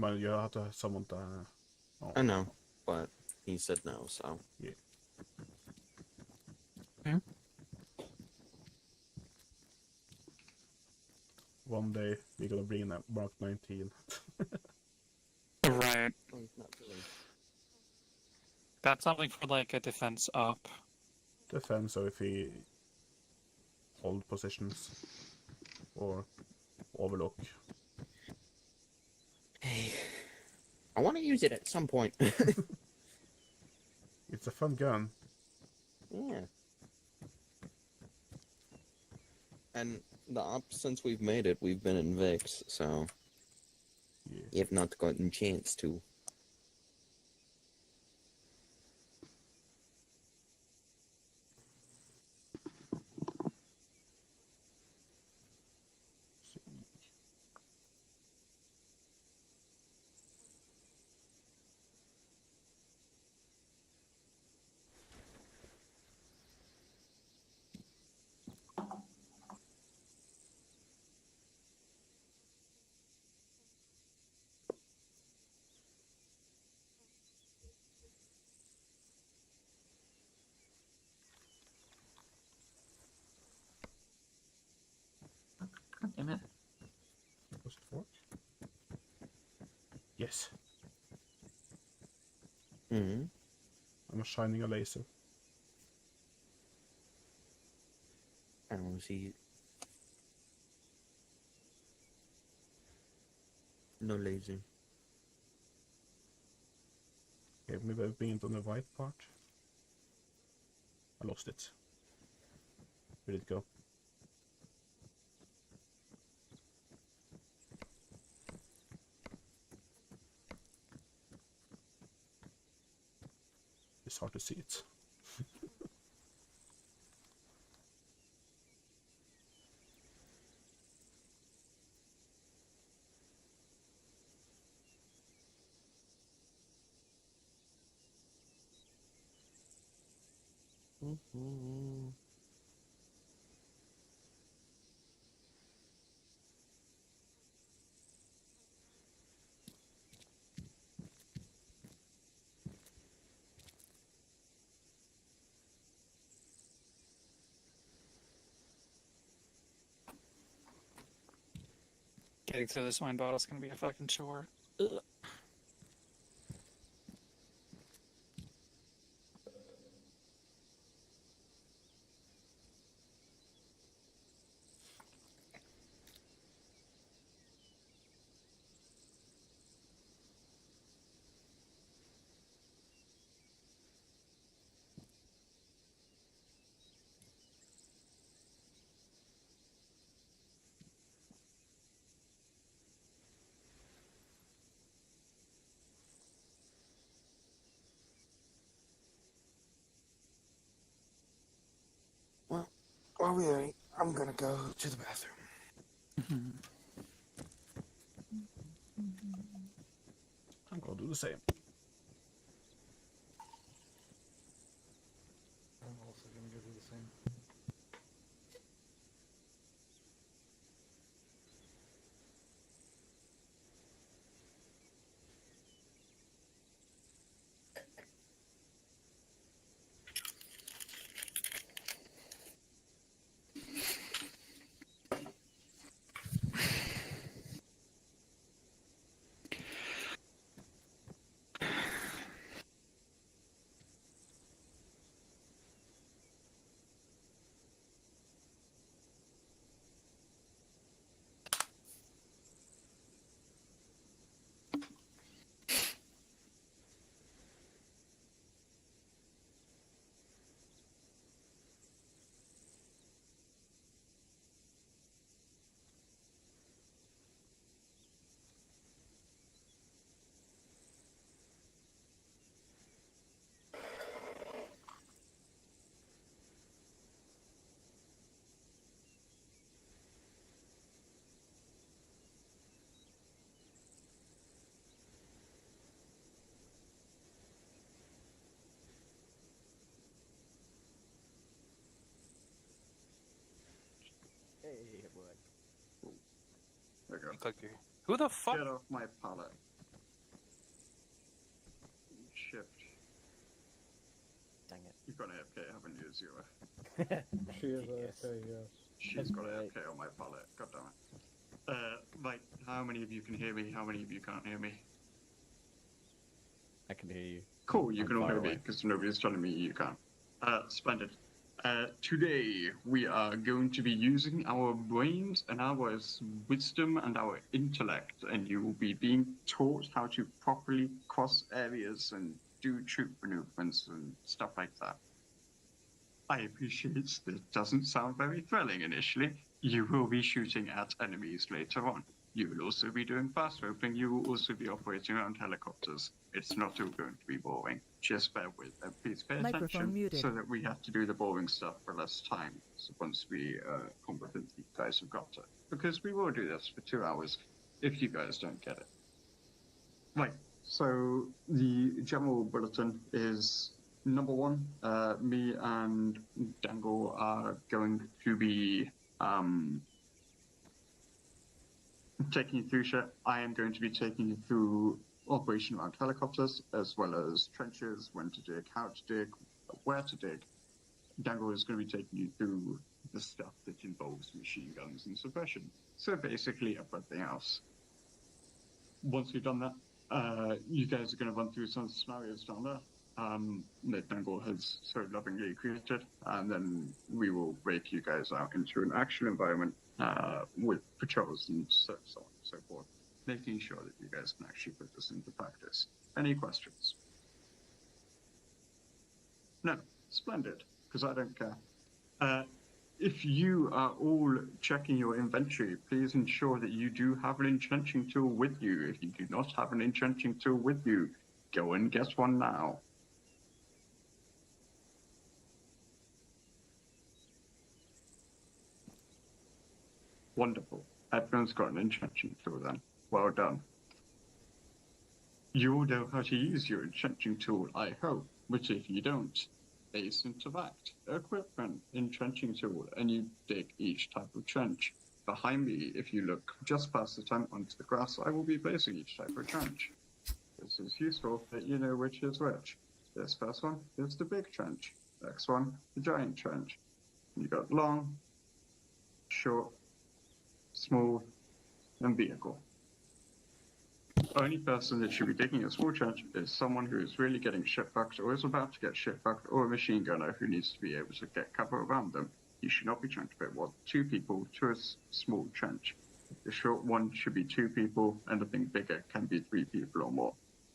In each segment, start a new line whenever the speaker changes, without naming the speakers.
mind, you have to summon the... Oh.
I know, but he said no, so...
Yeah.
Okay.
One day, we're gonna bring in that Mark 19.
Right.
Oh, he's not really...
That's something for like a defense up.
Defense, so if he hold positions or overlook.
Hey, I want to use it at some point.
It's a fun gun.
Yeah. And the op, since we've made it, we've been in Vix, so...
Yeah.
You've not gotten a chance to.
God damn it.
Was it for? Yes.
Mm-hmm.
I'm shining a laser.
I don't see... No laser.
Okay, maybe I've been on the white part. I lost it. Where did it go? It's hard to see it.
Mm-hmm.
Getting through this wine bottle is gonna be a fucking chore.
Ugh. Well, while we're waiting, I'm gonna go to the bathroom.
I'm gonna do the same.
I'm also gonna go do the same.
Hey, bud.
There you go.
Cookie. Who the fuck?
Get off my pallet.
shift.
Dang it.
You've got AFK, haven't you, Zero?
She is
Yes.
AFK, yes.
She's got
Right.
AFK on my palette. God damn it. Right, how many of you can hear me? How many of you can't hear me?
I can hear you.
Cool, you
I'm
can all
far
hear me,
away.
because nobody's telling me you can't. Splendid. Today, we are going to be using our brains and our wisdom and our intellect, and you will be being taught how to properly cross areas and do troop maneuvers and stuff like that. I appreciate this doesn't sound very thrilling initially. You will be shooting at enemies later on. You will also be doing fast roping. You will also be operating around helicopters. It's not all going to be boring. Just bear with them. Please pay
Microphone
attention
muted.
so that we have to do the boring stuff for less time. So once we competent you guys have got it. Because we will do this for 2 hours if you guys don't get it. Right. So the general bulletin is number one, me and Dangle are going to be taking you through shit. I am going to be taking you through operation around helicopters, as well as trenches, when to dig, how to dig, where to dig. Dangle is going to be taking you through the stuff that involves machine guns and suppression. So basically everything else. Once we've done that, you guys are going to run through some of the scenarios down there that Dangle has so lovingly created, and then we will break you guys out into an action environment with patrols and so on and so forth, making sure that you guys can actually put this into practice. Any questions? No, splendid, because I don't care. If you are all checking your inventory, please ensure that you do have an entrenching tool with you. If you do not have an entrenching tool with you, go and get one now. Wonderful. Everyone's got an entrenching tool then. Well done. You all know how to use your entrenching tool, I hope, but if you don't, Ace Interact, equipment, entrenching tool, and you dig each type of trench. Behind me, if you look just past the tent onto the grass, I will be placing each type of trench. This is useful that you know which is which. This first one is the big trench. Next one, the giant trench. You got long, short, small, and vehicle. Only person that should be digging a small trench is someone who is really getting shit-fucked or is about to get shit-fucked, or a machine gunner who needs to be able to get cover around them. You should not be trying to put more than 2 people to a small trench. The short one should be 2 people, anything bigger can be 3 people or more.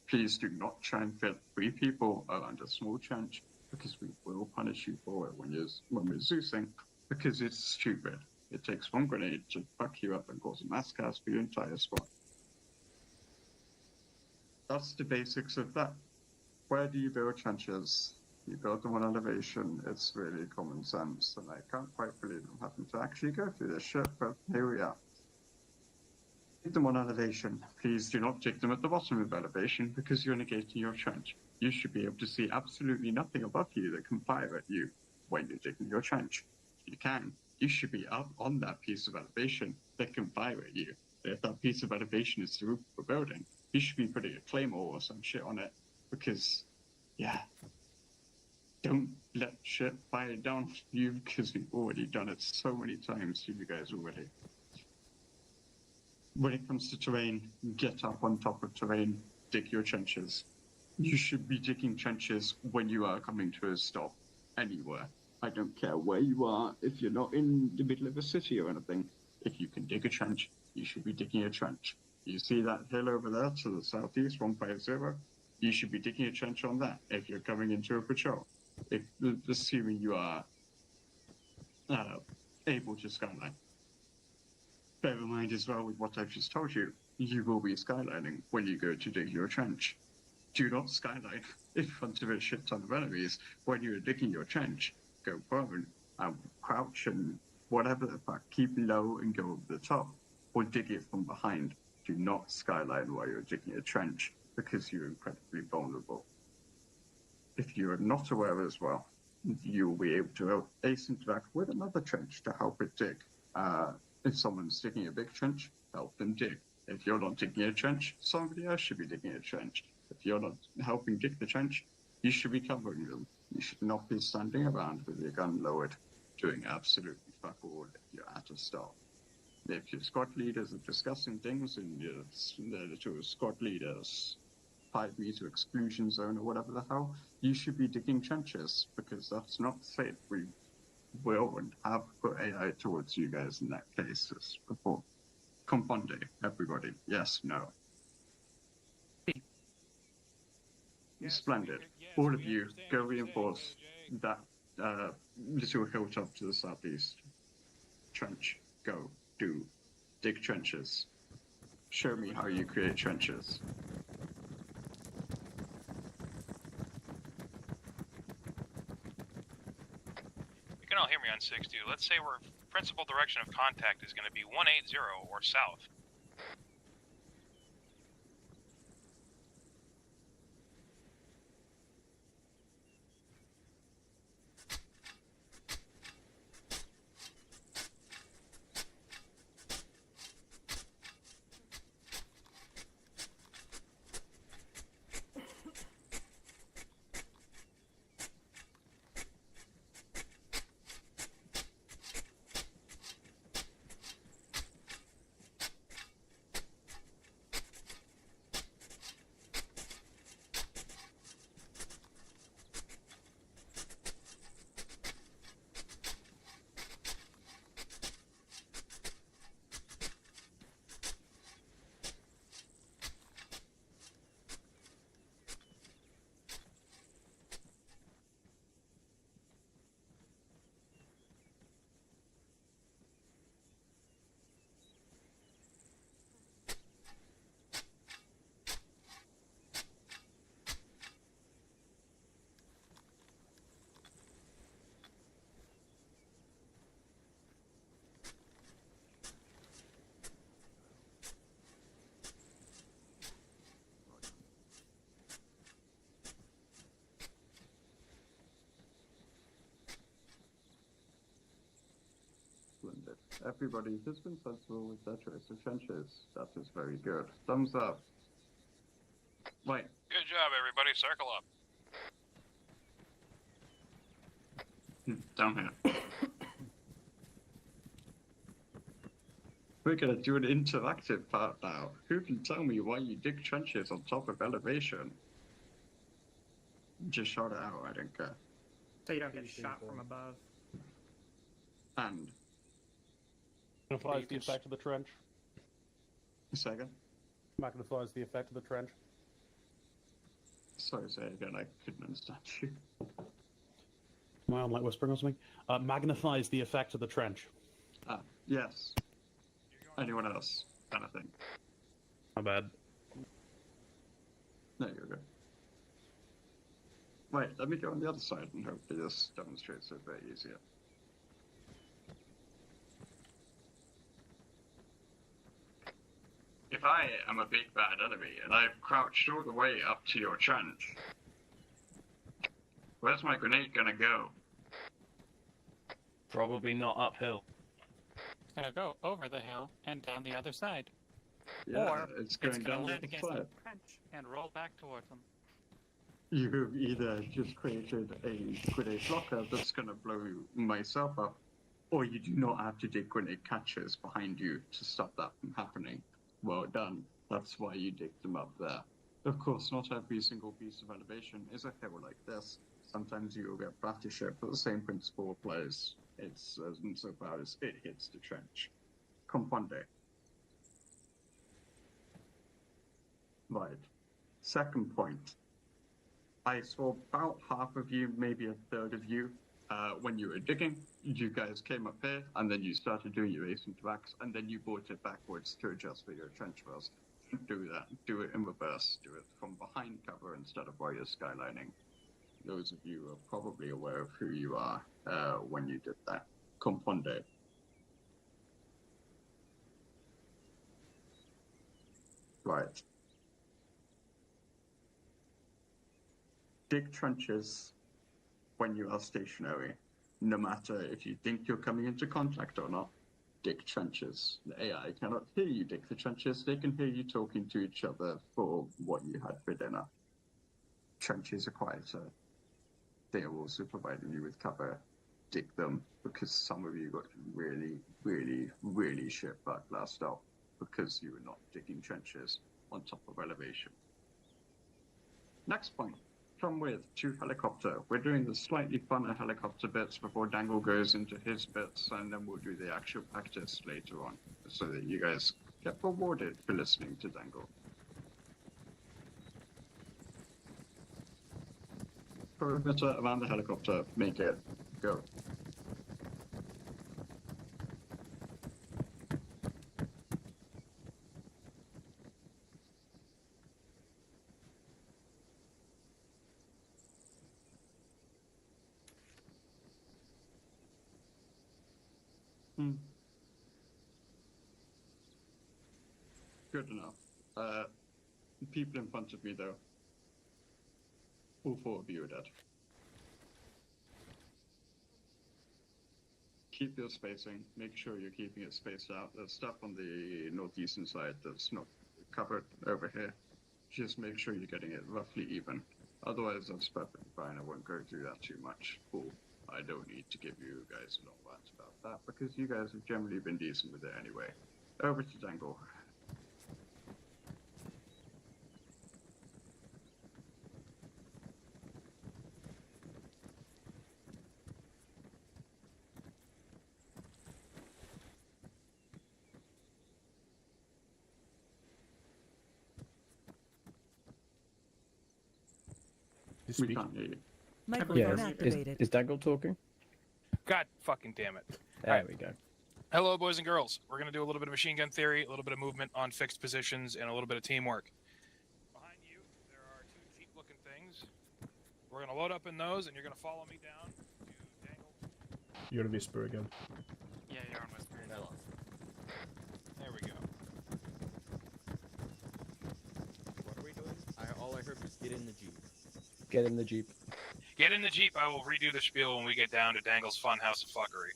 Please do not try and fit 3 people around a small trench, because we will punish you for it when we're Zeusing, because it's stupid. It takes 1 grenade to fuck you up and cause a mass chaos for your entire squad. That's the basics of that. Where do you build trenches? You build them on elevation. It's really common sense, and I can't quite believe I'm having to actually go through this shit, but here we are. Dig them on elevation. Please do not dig them at the bottom of elevation, because you're negating your trench. You should be able to see absolutely nothing above you that can fire at you when you're digging your trench. If you can, you should be up on that piece of elevation that can fire at you. If that piece of elevation is the roof of a building, you should be putting a claymore or some shit on it, because, yeah, don't let shit fire down on you, because we've already done it so many times to you guys already. When it comes to terrain, get up on top of terrain, dig your trenches. You should be digging trenches when you are coming to a stop, anywhere. I don't care where you are, if you're not in the middle of a city or anything. If you can dig a trench, you should be digging a trench. You see that hill over there to the southeast, 150? You should be digging a trench on that if you're coming into a patrol. If, assuming you are able to skyline. Bear in mind as well with what I've just told you, you will be skylining when you go to dig your trench. Do not skyline in front of a shit ton of enemies when you're digging your trench. Go prone and crouch and whatever the fuck, keep low and go over the top, or dig it from behind. Do not skyline while you're digging a trench, because you're incredibly vulnerable. If you are not aware as well, you'll be able to ace interact with another trench to help it dig. If someone's digging a big trench, help them dig. If you're not digging a trench, somebody else should be digging a trench. If you're not helping dig the trench, you should be covering them. You should not be standing around with your gun lowered, doing absolutely fuck all if you're at a stop. If your squad leaders are discussing things and the two squad leaders 5 meter exclusion zone or whatever the hell, you should be digging trenches because that's not safe. We will and have put AI towards you guys in that case as before. Compound, everybody. Yes, no.
Yes,
Splendid. All of you, go reinforce that little hilltop to the southeast. Trench. Go. Do. Dig trenches. Show me how you create trenches.
You can all hear me on 6-2. Let's say our principal direction of contact is going to be 180 or south.
Splendid. Everybody has been sensible with their choice of trenches. That is very good. Thumbs up. Right.
Good job, everybody. Circle up.
Down here. We're gonna do an interactive part now. Who can tell me why you dig trenches on top of elevation? Just shout it out, I don't care.
So you don't get shot from above.
And
Magnifies the effect of the trench.
a second.
Magnifies the effect of the trench.
Sorry, say it again, I couldn't understand you.
Am I on like whispering or something? Magnifies the effect of the trench.
Ah, yes. Anyone else? Kind of thing.
My bad.
No, you're good. Wait, let me go on the other side and hopefully this demonstrates it a bit easier. If I am a big bad enemy and I've crouched all the way up to your trench, where's my grenade gonna go?
Probably not uphill.
It's gonna go over the hill and down the other side.
Yeah,
Or
it's
it's
going
gonna
down
land
the
against the
side.
trench and roll back towards them.
You've either just created a grenade blocker that's gonna blow myself up, or you do not have to dig grenade catches behind you to stop that from happening. Well done. That's why you dig them up there. Of course, not every single piece of elevation is a hill like this. Sometimes you'll get battleship, but the same principle applies. It's insofar as it hits the trench. Compound. Right. Second point. I saw about half of you, maybe a third of you, when you were digging. You guys came up here, and then you started doing your asynchronous, and then you brought it backwards to adjust for your trench wells. Don't do that. Do it in reverse. Do it from behind cover instead of while you're skylining. Those of you are probably aware of who you are when you did that. Compound. Right. Dig trenches when you are stationary, no matter if you think you're coming into contact or not. Dig trenches. The AI cannot hear you dig the trenches, they can hear you talking to each other for what you had for dinner. trenches are quieter, they are also providing you with cover. Dig them, because some of you got really, really, really shit back last out because you were not digging trenches on top of elevation. Next point, from with to helicopter. We're doing the slightly funner helicopter bits before Dangle goes into his bits, and then we'll do the actual practice later on, so that you guys get rewarded for listening to Dangle. Perimeter around the helicopter, make it go. Good enough. People in front of me, though. All 4 of you are dead. Keep your spacing. Make sure you're keeping it spaced out. There's stuff on the northeastern side that's not covered over here. Just make sure you're getting it roughly even. Otherwise, that's perfectly fine. I won't go through that too much. Cool. I don't need to give you guys a long rant about that, because you guys have generally been decent with it anyway. Over to Dangle.
You
We
speak.
can't hear you.
Microphone
Yeah, is Dangle talking?
God fucking damn it.
There
Alright.
we go.
Hello, boys and girls. We're going to do a little bit of machine gun theory, a little bit of movement on fixed positions, and a little bit of teamwork. Behind you, there are 2 Jeep-looking things. We're going to load up in those, and you're going to follow me down to Dangle.
You're gonna whisper again.
Yeah, you're on West Marine.
There we go.
What are we doing? All I heard was get in the Jeep.
Get in the Jeep.
Get in the Jeep. I will redo the spiel when we get down to Dangle's fun house of fuckery.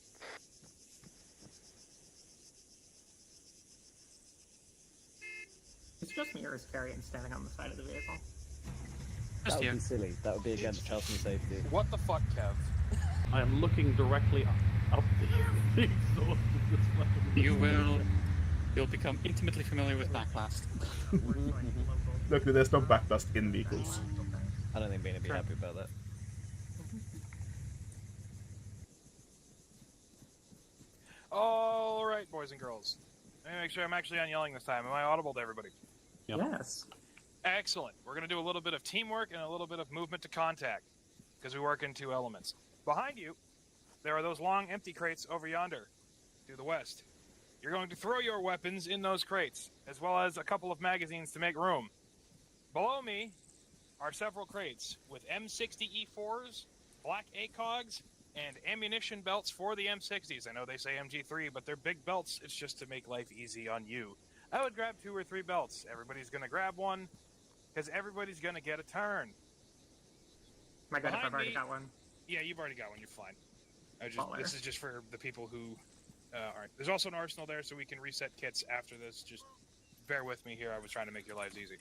It's just me or is Carrion standing on the side of the vehicle?
That
Just
would
you.
be silly. That would be against health and safety.
What the fuck, Kev?
I am looking directly up the exhaust of this weapon.
You'll become intimately familiar with backlast.
We're joining local.
Luckily, there's no backlast in vehicles.
I don't think Bean would be happy about that.
All right, boys and girls. Let me make sure I'm actually on yelling this time. Am I audible to everybody?
Yep.
Yes.
Excellent. We're going to do a little bit of teamwork and a little bit of movement to contact, because we work in 2 elements. Behind you, there are those long empty crates over yonder, to the west. You're going to throw your weapons in those crates, as well as a couple of magazines to make room. Below me are several crates with M60E4s, black ACOGs, and ammunition belts for the M60s. I know they say MG3, but they're big belts. It's just to make life easy on you. I would grab 2 or 3 belts. Everybody's going to grab one, because everybody's going to get a turn.
Am I good if
Behind
I've already
me-
got one?
Yeah, you've already got one. You're fine.
Baller.
This is just for the people who aren't. There's also an arsenal there, so we can reset kits after this. Just bear with me here. I was trying to make your lives easy.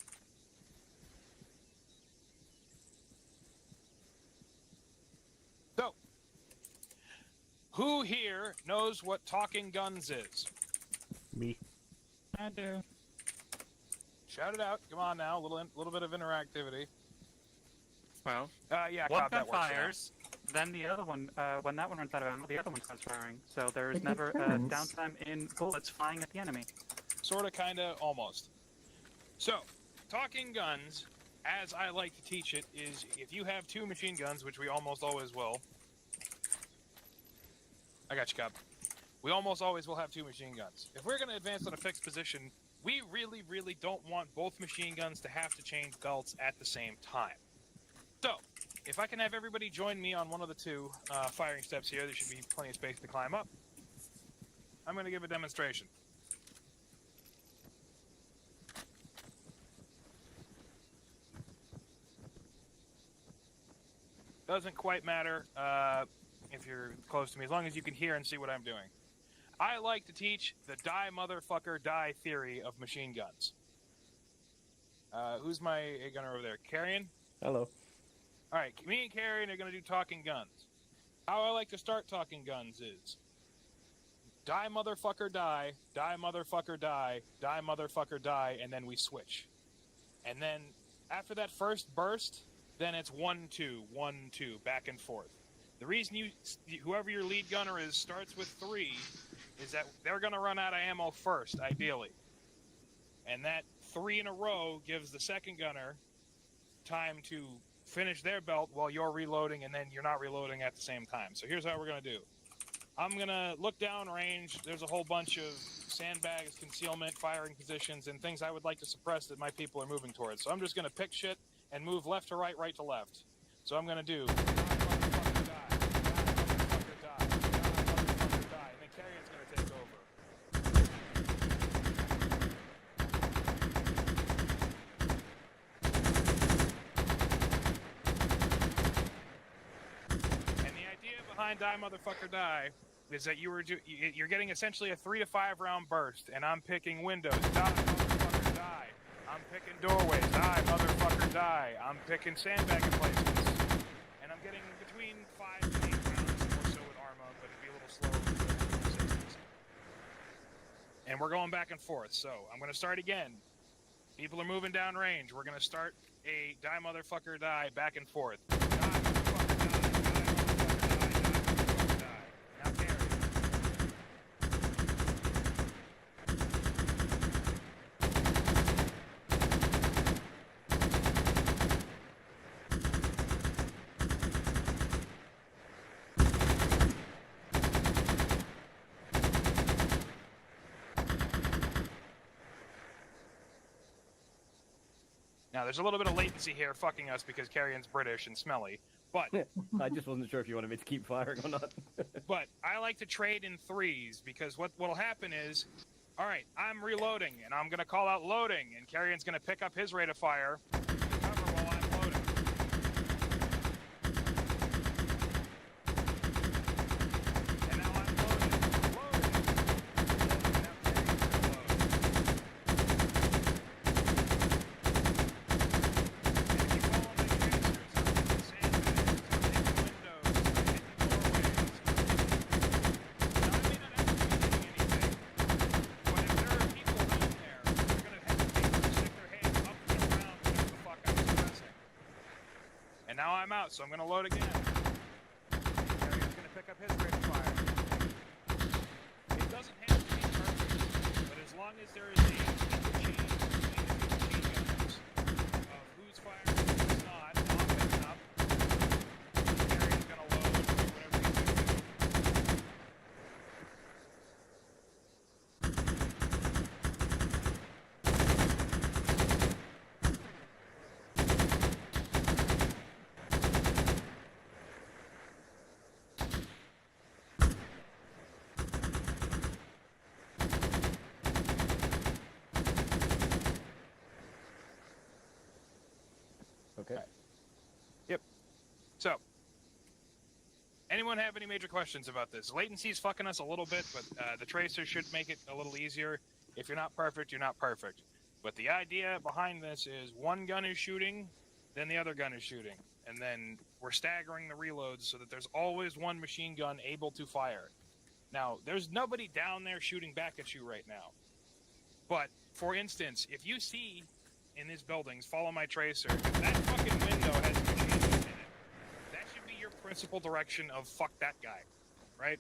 So, who here knows what talking guns is?
Me.
I do.
Shout it out. Come on now. Little bit of interactivity.
Well,
Yeah,
one
Cobb,
gun
that works for now.
fires, then the other one, when that one runs out of ammo, the other one starts firing. So there is
It
never
depends.
downtime in bullets flying at the enemy.
Sorta, kinda, almost. So, talking guns, as I like to teach it, is if you have 2 machine guns, which we almost always will. I got you, Cobb. We almost always will have 2 machine guns. If we're gonna advance on a fixed position, we really, really don't want both machine guns to have to change belts at the same time. So, if I can have everybody join me on one of the 2 firing steps here, there should be plenty of space to climb up. I'm gonna give a demonstration. Doesn't quite matter if you're close to me, as long as you can hear and see what I'm doing. I like to teach the die motherfucker die theory of machine guns. Who's my gunner over there? Carrion?
Hello.
All right, me and Carrie are going to do talking guns. How I like to start talking guns is die, motherfucker, die, die, motherfucker, die, die, motherfucker, die, and then we switch. And then after that first burst, then it's 1, 2, 1, 2, back and forth. The reason whoever your lead gunner is starts with 3 is that they're going to run out of ammo first, ideally. And that 3 in a row gives the second gunner time to finish their belt while you're reloading, and then you're not reloading at the same time. So here's how we're going to do. I'm going to look down range. There's a whole bunch of sandbags, concealment, firing positions, and things I would like to suppress that my people are moving towards. So I'm just going to pick shit and move left to right, right to left. So I'm going to do die, motherfucker, die, die, motherfucker, die, and then Carrion's going to take over. And the idea behind die, motherfucker, die is that you're getting essentially a 3 to 5 round burst, and I'm picking windows. Die, motherfucker, die. I'm picking doorways. Die, motherfucker, die. I'm picking sandbag placements. And I'm getting between 5 and 8 rounds or so with Arma, but it'd be a little slower with the 60s. And we're going back and forth. So I'm going to start again. People are moving down range. We're going to start a die, motherfucker, die back and forth. Die, motherfucker, die. Die, motherfucker, die. Die, motherfucker, die. Now, Gary. Now, there's a little bit of latency here fucking us because Carrion's British and smelly, but
I just wasn't sure if you wanted me to keep firing or not.
but I like to trade in 3s because what'll happen is, all right, I'm reloading and I'm gonna call out loading, and Carrion's gonna pick up his rate of fire to cover while I'm loading. And now I'm loading. And now Carrion's gonna load. And if you follow my tracers, I'm hitting sandbags, I'm hitting windows, I'm hitting doorways. Now, I may not actually be hitting anything, but if there are people down there, they're going to hesitate to stick their hands up and around whatever the fuck I'm suppressing. And now I'm out, so I'm going to load again. Carrion's going to pick up his rate of fire. It doesn't have to be perfect, but as long as there is a interchange between the two machine gunners of who's firing and who's not, and I'm picking up, Carrion's going to load and do whatever he's going to do.
Okay.
So, anyone have any major questions about this? Latency's fucking us a little bit, but the tracer should make it a little easier. If you're not perfect, you're not perfect. But the idea behind this is one gun is shooting, then the other gun is shooting. And then we're staggering the reloads so that there's always one machine gun able to fire. Now, there's nobody down there shooting back at you right now. But, for instance, if you see in these buildings, follow my tracer, if that fucking window has a machine gun in it, that should be your principal direction of fuck that guy, right?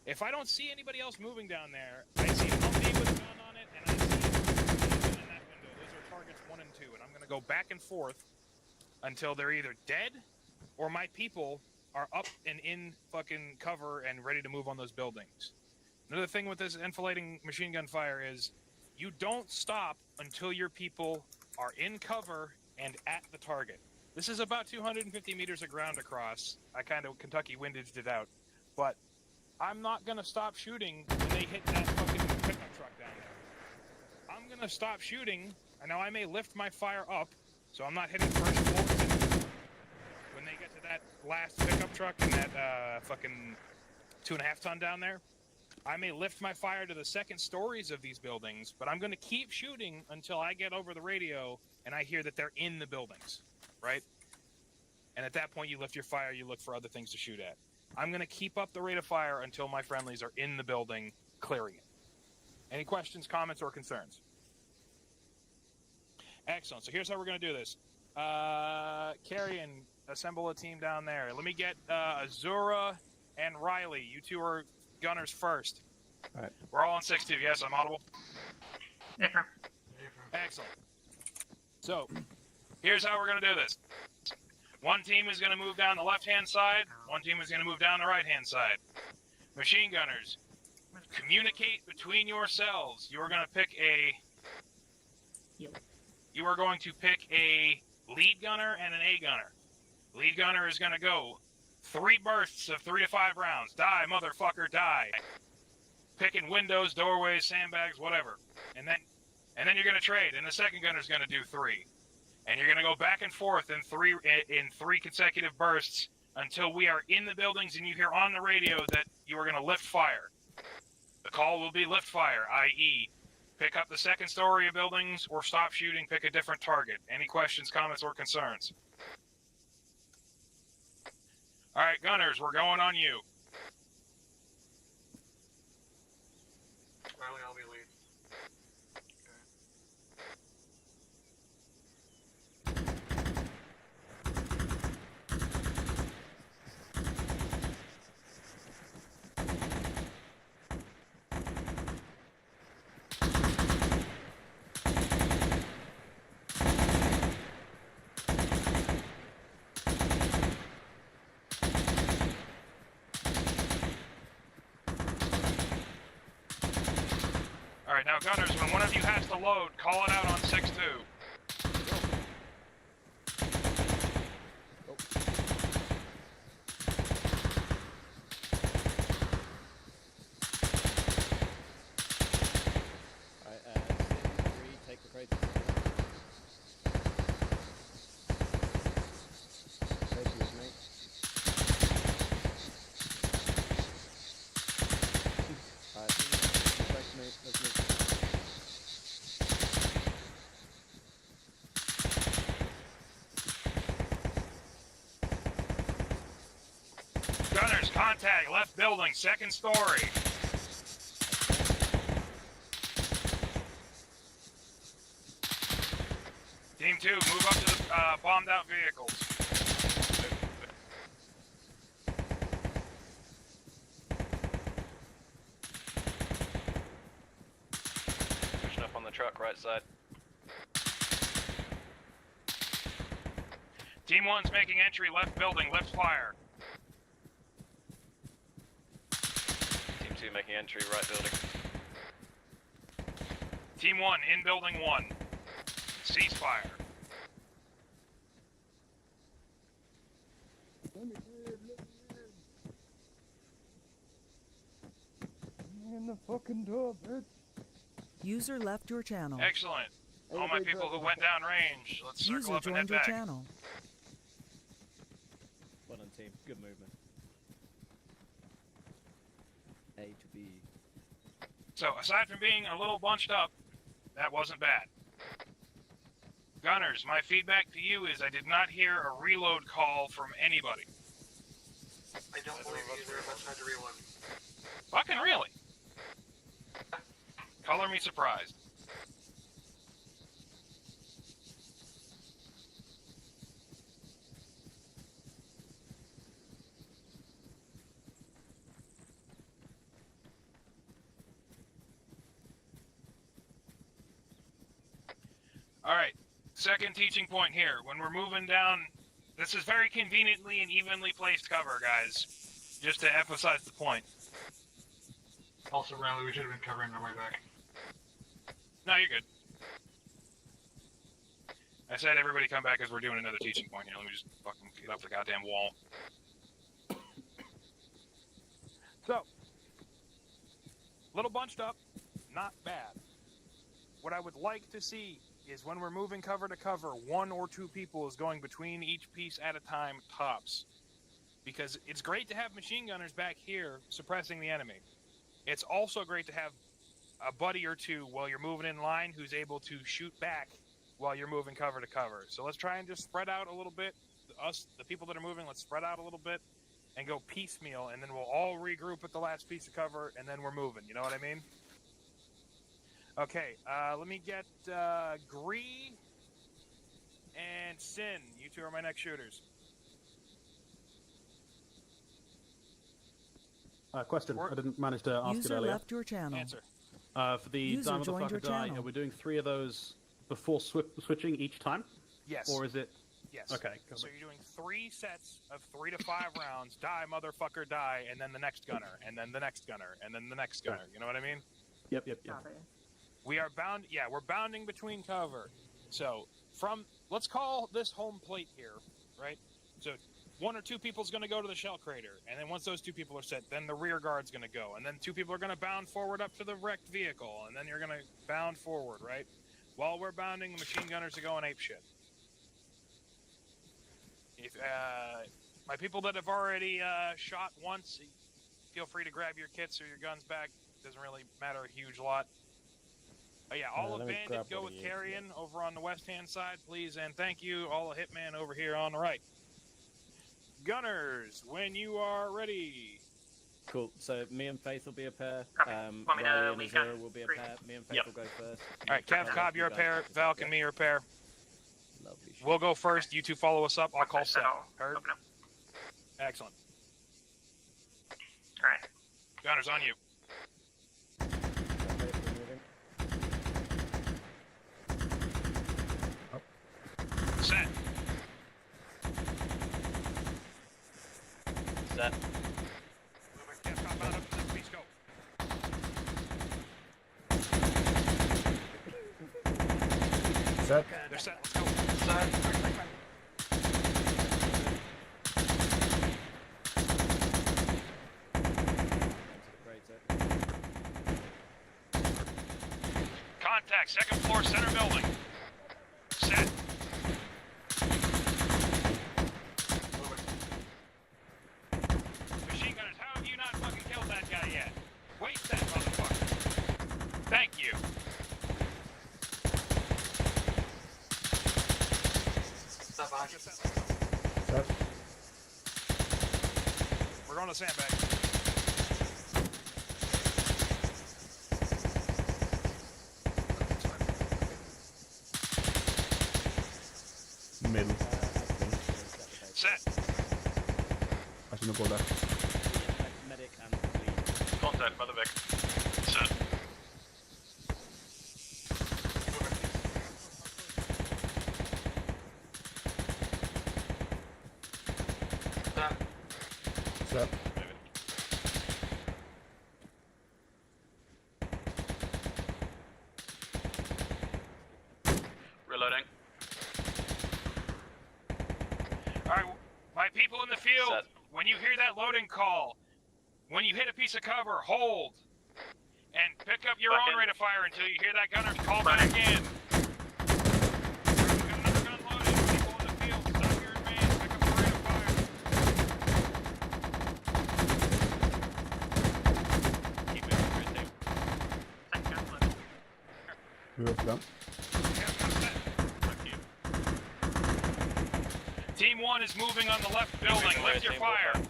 If I don't see anybody else moving down there, I see a Humvee with a gun on it, and I see a machine gun in that window. Those are targets 1 and 2, and I'm going to go back and forth until they're either dead or my people are up and in fucking cover and ready to move on those buildings. Another thing with this enfilading machine gun fire is you don't stop until your people are in cover and at the target. This is about 250 meters of ground across. I kind of Kentucky windaged it out. But I'm not going to stop shooting when they hit that fucking pickup truck down there. I'm going to stop shooting, and now I may lift my fire up, so I'm not hitting first floors anymore. When they get to that last pickup truck and that fucking 2.5 ton down there, I may lift my fire to the second stories of these buildings, but I'm going to keep shooting until I get over the radio and I hear that they're in the buildings, right? and at that point you lift your fire, you look for other things to shoot at. I'm going to keep up the rate of fire until my friendlies are in the building clearing it. Any questions, comments, or concerns? Excellent. So here's how we're going to do this. Carrion, assemble a team down there. Let me get Azura and Riley. You two are gunners first.
All right.
We're all on 6-2. Yes, I'm audible.
Affirm.
Excellent. So, here's how we're going to do this. One team is going to move down the left-hand side. One team is going to move down the right-hand side. Machine gunners, communicate between yourselves. You are going to pick a... You are going to pick a lead gunner and an A gunner. Lead gunner is going to go 3 bursts of 3 to 5 rounds. Die, motherfucker, die. Picking windows, doorways, sandbags, whatever. And then you're going to trade, and the second gunner is going to do 3. And you're going to go back and forth in three consecutive bursts until we are in the buildings and you hear on the radio that you are going to lift fire. The call will be lift fire, i.e., pick up the second story of buildings or stop shooting, pick a different target. Any questions, comments, or concerns? All right, gunners, we're going on you.
Riley, I'll be lead.
All right, now, gunners, when one of you has to load, call it out on 6-2.
All right, 3, take the crates. Crates with me. All right, back to me. Let's move.
Gunners, contact, left building, second story. Team 2, move up to the bombed out vehicles.
Pushing up on the truck, right side.
Team 1's making entry, left building, lift fire.
Team 2 making entry, right building.
Team 1, in building 1. Ceasefire.
In the fucking door, bitch.
User left your channel.
Excellent. All my people who went down range, let's circle
User
up and head
joined your
back.
channel.
Well done, team. Good movement. A to B.
So, aside from being a little bunched up, that wasn't bad. Gunners, my feedback to you is I did not hear a reload call from anybody.
I don't believe either of us had to reload.
Fucking really? Color me surprised. All right, second teaching point here. When we're moving down, this is very conveniently and evenly placed cover, guys, just to emphasize the point.
Also, Riley, we should have been covering our way back.
No, you're good. I said everybody come back as we're doing another teaching point here. Let me just fucking get up the goddamn wall. So, little bunched up, not bad. What I would like to see is when we're moving cover to cover, 1 or 2 people is going between each piece at a time, tops. Because it's great to have machine gunners back here suppressing the enemy. It's also great to have a buddy or 2 while you're moving in line who's able to shoot back while you're moving cover to cover. So let's try and just spread out a little bit. us, the people that are moving, let's spread out a little bit and go piecemeal, and then we'll all regroup at the last piece of cover, and then we're moving. You know what I mean? Okay, let me get Gree and Sin. You two are my next shooters.
Question. I didn't manage to ask it
User
earlier.
left your channel.
Answer.
For the
User
Dime
joined your
Motherfucker Die,
channel.
are we doing 3 of those before switching each time?
Yes.
Or is it...
Yes.
Okay.
So you're doing 3 sets of 3 to 5 rounds. Die, motherfucker, die, and then the next gunner, and then the next gunner, and then the next gunner. You know what I mean?
Yep.
We are bound. Yeah, we're bounding between cover. So let's call this home plate here, right? So 1 or 2 people's going to go to the shell crater, and then once those 2 people are set, then the rear guard's going to go, and then 2 people are going to bound forward up to the wrecked vehicle, and then you're going to bound forward, right? While we're bounding, the machine gunners are going apeshit. If my people that have already shot once, feel free to grab your kits or your guns back. Doesn't really matter a huge lot. Yeah, all of Bandit go with Carrion over on the west-hand side, please, and thank you. All of Hitman over here on the right. Gunners, when you are ready.
Cool. So me and Faith will be a pair.
Want me to
Riley and
lead
Azura
gun?
will be a
Great.
pair. Me and Faith
Yep.
will go first.
All right, Cav Cobb, you're a pair. Valk and me are a pair.
Lovely shit.
We'll go first. You 2 follow us up. I'll call set.
I'll
Heard?
open up.
Excellent.
All right.
Gunners, on you.
Faith, we're moving.
Set.
Set.
Cav Cobb out up to the piece. Go.
Set.
They're set. Let's go.
Great, sir.
Contact. 2nd floor, center building. Set. Machine gunners, how have you not fucking killed that guy yet? Waste that motherfucker. Thank you.
Stop behind you.
Set.
We're going to sandbag.
Middle.
Set.
I shouldn't go left.
Medic and lead.
Contact, Mother Vic. Set.
Set.
Reloading.
All right, my people in the field,
Set.
when you hear that loading call, when you hit a piece of cover, hold. And pick up your
Back
own
in.
rate of fire until you hear that gunner call back in. We've got another gun loaded. People in the field, stop your advance. Pick up your rate of fire.
Keep moving, Red Team.
Second gun loaded.
Move up to them.
Thank you.
Team 1 is moving on the left building.
Red
Lift your
team,
fire.
over.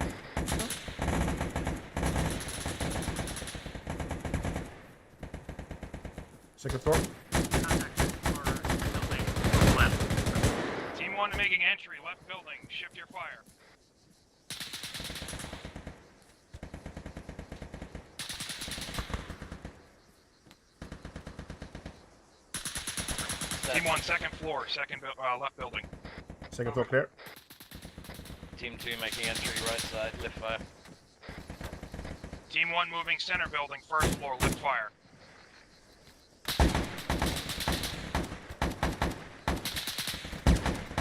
Second floor.
Contact for building left.
Team 1 making entry, left building. Shift your fire.
Set.
Team 1, 2nd floor, left building.
Second floor clear.
Team 2 making entry, right side, lift fire.
Team 1 moving center building, 1st floor, lift fire.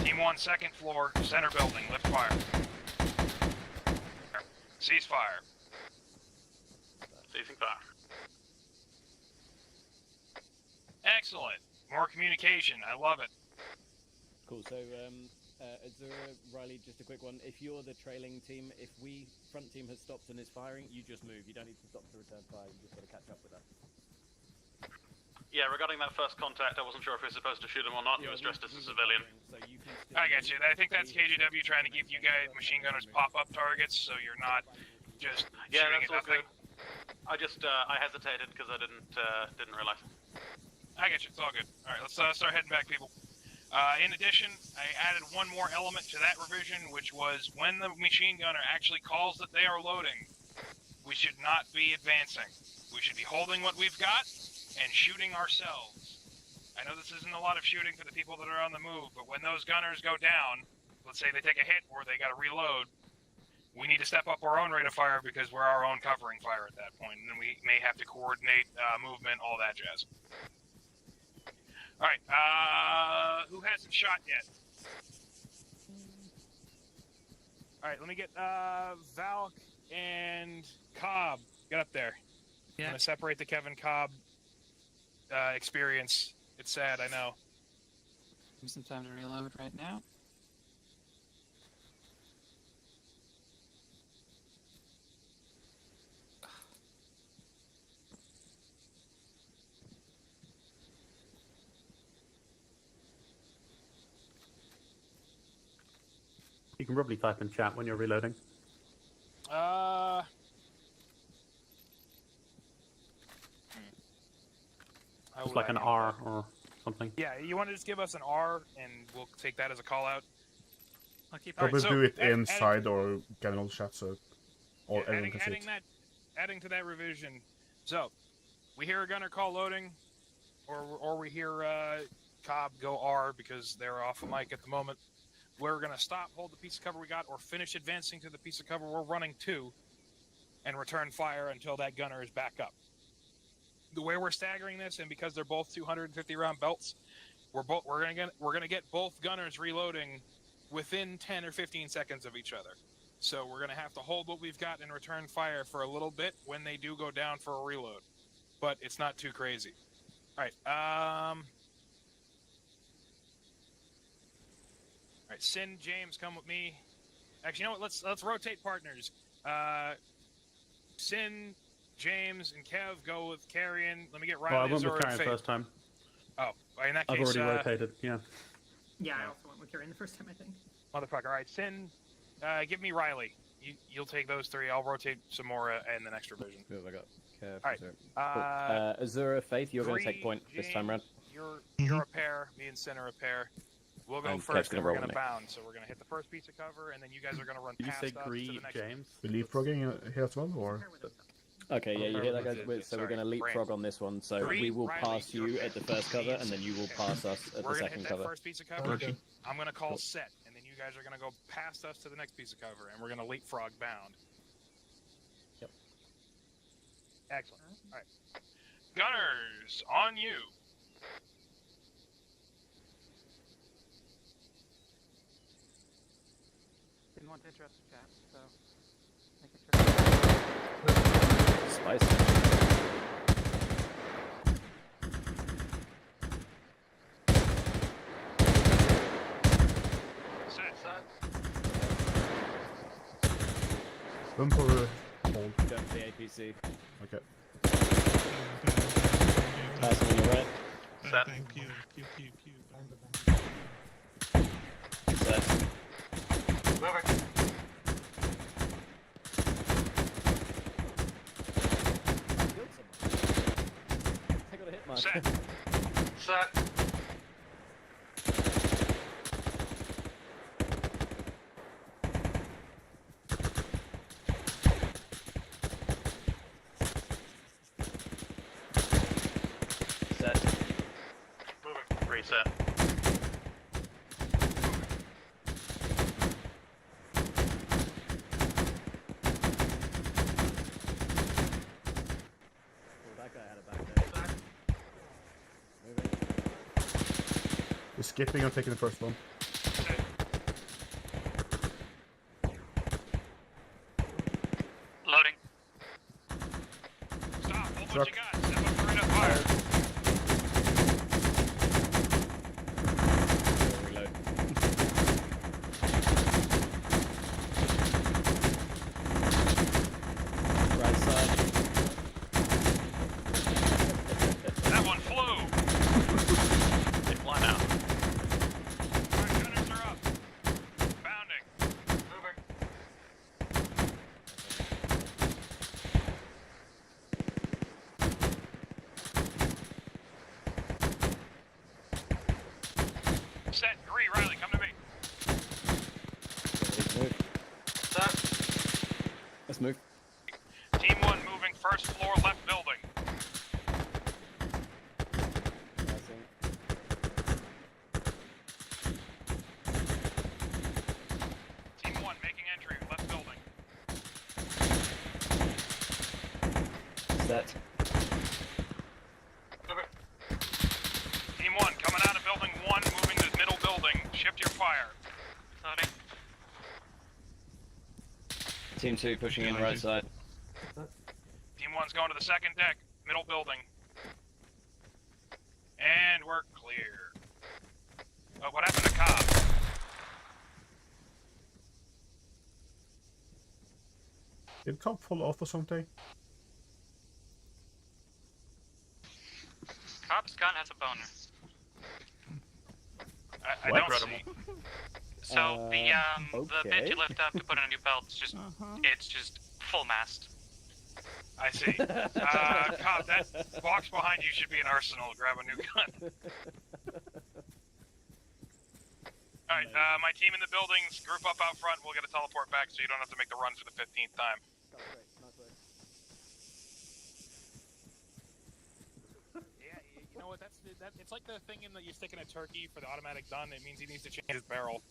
Team 1, 2nd floor, center building, lift fire. Cease fire.
Ceasing fire.
Excellent. More communication. I love it.
Cool. So, Azura, Riley, just a quick one. If you're the trailing team, if front team has stopped and is firing, you just move. You don't need to stop to return fire. You just got to catch up with that.
Yeah, regarding that first contact, I wasn't sure if we were supposed to shoot him or not. He was dressed as a civilian.
I get you. I think that's KGW trying to give you guys machine gunners pop-up targets, so you're not just
Yeah,
shooting
that's
at
all
nothing.
good. I just I hesitated because I didn't realize.
I get you. It's all good. All right, let's start heading back, people. In addition, I added one more element to that revision, which was when the machine gunner actually calls that they are loading, we should not be advancing. We should be holding what we've got and shooting ourselves. I know this isn't a lot of shooting for the people that are on the move, but when those gunners go down, let's say they take a hit or they got to reload, we need to step up our own rate of fire because we're our own covering fire at that point, and then we may have to coordinate movement, all that jazz. All right, who hasn't shot yet? All right, let me get Valk and Cobb. Get up there.
Yeah.
I'm gonna separate the Kevin Cobb experience. It's sad, I know.
Give me some time to reload right now.
You can probably type in chat when you're reloading. Just like an R or something.
Yeah, you want to just give us an R, and we'll take that as a call out.
I'll keep
Probably
so
do it
add-
inside or general chat so all
Yeah,
everyone can see it.
adding to that revision. So, we hear a gunner call loading, or we hear Cobb go R because they're off a mic at the moment. We're gonna stop, hold the piece of cover we got, or finish advancing to the piece of cover we're running to, and return fire until that gunner is back up. The way we're staggering this, and because they're both 250 round belts, we're gonna get both gunners reloading within 10 or 15 seconds of each other. So we're gonna have to hold what we've got and return fire for a little bit when they do go down for a reload, but it's not too crazy. All right. All right. Sin, James, come with me. Actually, you know what? Let's rotate partners. Sin, James, and Kev go with Carrion. Let me get Ryan.
Well, I went with Carrion first time.
Oh, in that
I've
case,
already rotated, yeah.
Yeah, I also went with Carrion the first time, I think.
Motherfucker. All right, Sin, give me Riley. You'll take those three. I'll rotate some more in the next revision.
Who have I got? Kev,
All right.
Azura, Faith, you're going to take point this time round.
You're a pair. Me and Sin are a pair. We'll go
And
first,
Kev's gonna
and we're
roll
going to
with me.
bound. So we're going to hit the first piece of cover, and then you guys are going to run
Did you
past
say
us to
Greed,
the next.
James?
We leapfrogging here as well, or?
Okay, yeah, you hear that, guys? So we're
Sorry,
going to leapfrog on this one. So
Greed,
we will
Riley,
pass you at the first cover, and then you will pass us at the
We're going to
second
hit
cover.
that first piece of cover.
Okay.
I'm going to call set, and then you guys are going to go past us to the next piece of cover, and we're going to leapfrog bound.
Yep.
Excellent. All right. Gunners, on you.
Didn't want to interrupt the chat, so making sure.
Spicy.
Set.
Bump or hold?
Going for the APC.
Okay.
Passing on the right.
Set.
Set.
Moving.
Killed someone. I got a hit mark.
Set.
Set.
Set.
Moving.
Reset.
Oh, that guy had a back there. Moving.
We're skipping and taking the first one.
Loading.
Stop. Hold
Truck.
what you got. Step up right up fire.
Reload. Right side.
That one flew.
move.
Team 1 moving first floor left building.
Passing.
Team 1 making entry left building.
Set.
Team 1 coming out of building 1, moving to middle building. Shift your fire.
Sorry.
Team 2 pushing in right side.
Team 1's going to the second deck, middle building. And we're clear. Oh, what happened to Cobb?
Did Cobb fall off or something?
Cobb's gun has a boner.
I
What?
don't see.
So the
okay.
bit you lift up to put on a new belt is just it's just full mast.
I see. Cobb, that box behind you should be an arsenal. Grab a new gun. Alright, my team in the buildings, group up out front. We'll get a teleport back so you don't have to make the run for the 15th time. Yeah, you know what? It's like the thing in that you stick in a turkey for the automatic gun. It means he needs to change his barrel.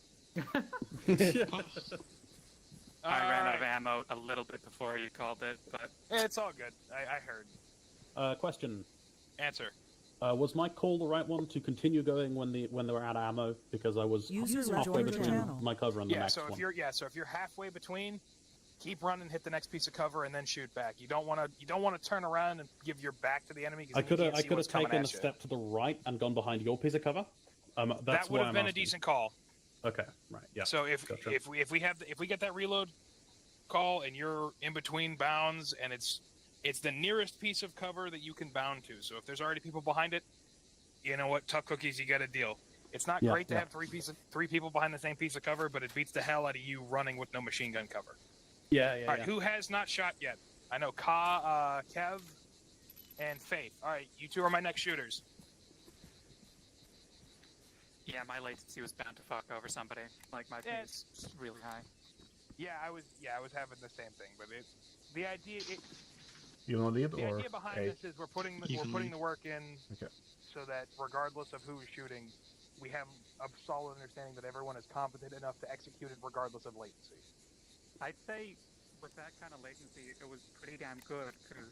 I ran out of ammo a little bit before you called it, but
It's all good. I heard.
Question.
Answer.
Was my call the right one to continue going when they were out of ammo? Because I was
User
halfway
joined your
between
channel.
my cover and the
Yeah,
next
so
one.
if you're halfway between, keep running, hit the next piece of cover, and then shoot back. You don't want to turn around and give your back to the enemy.
I could have taken a step to the right and gone behind your piece of cover. That's
That would
why
have
I'm
been a
asking.
decent call.
Okay, right, yeah.
So if
Gotcha.
if we get that reload call and you're in between bounds and it's the nearest piece of cover that you can bound to. So if there's already people behind it, you know what, tough cookies, you got to deal. It's not great to have three people behind the same piece of cover, but it beats the hell out of you running with no machine gun cover.
Yeah.
All right, who has not shot yet? I know Kev, and Faith. All right, you two are my next shooters.
yeah, my latency was bound to fuck over somebody. Like my ping is really high.
Yeah, I was having the same thing, but the idea
lead
the
or
idea behind
A?
this is we're putting the work in
Okay.
so that regardless of who is shooting, we have a solid understanding that everyone is competent enough to execute it regardless of latency.
I'd say with that kind of latency, it was pretty damn good because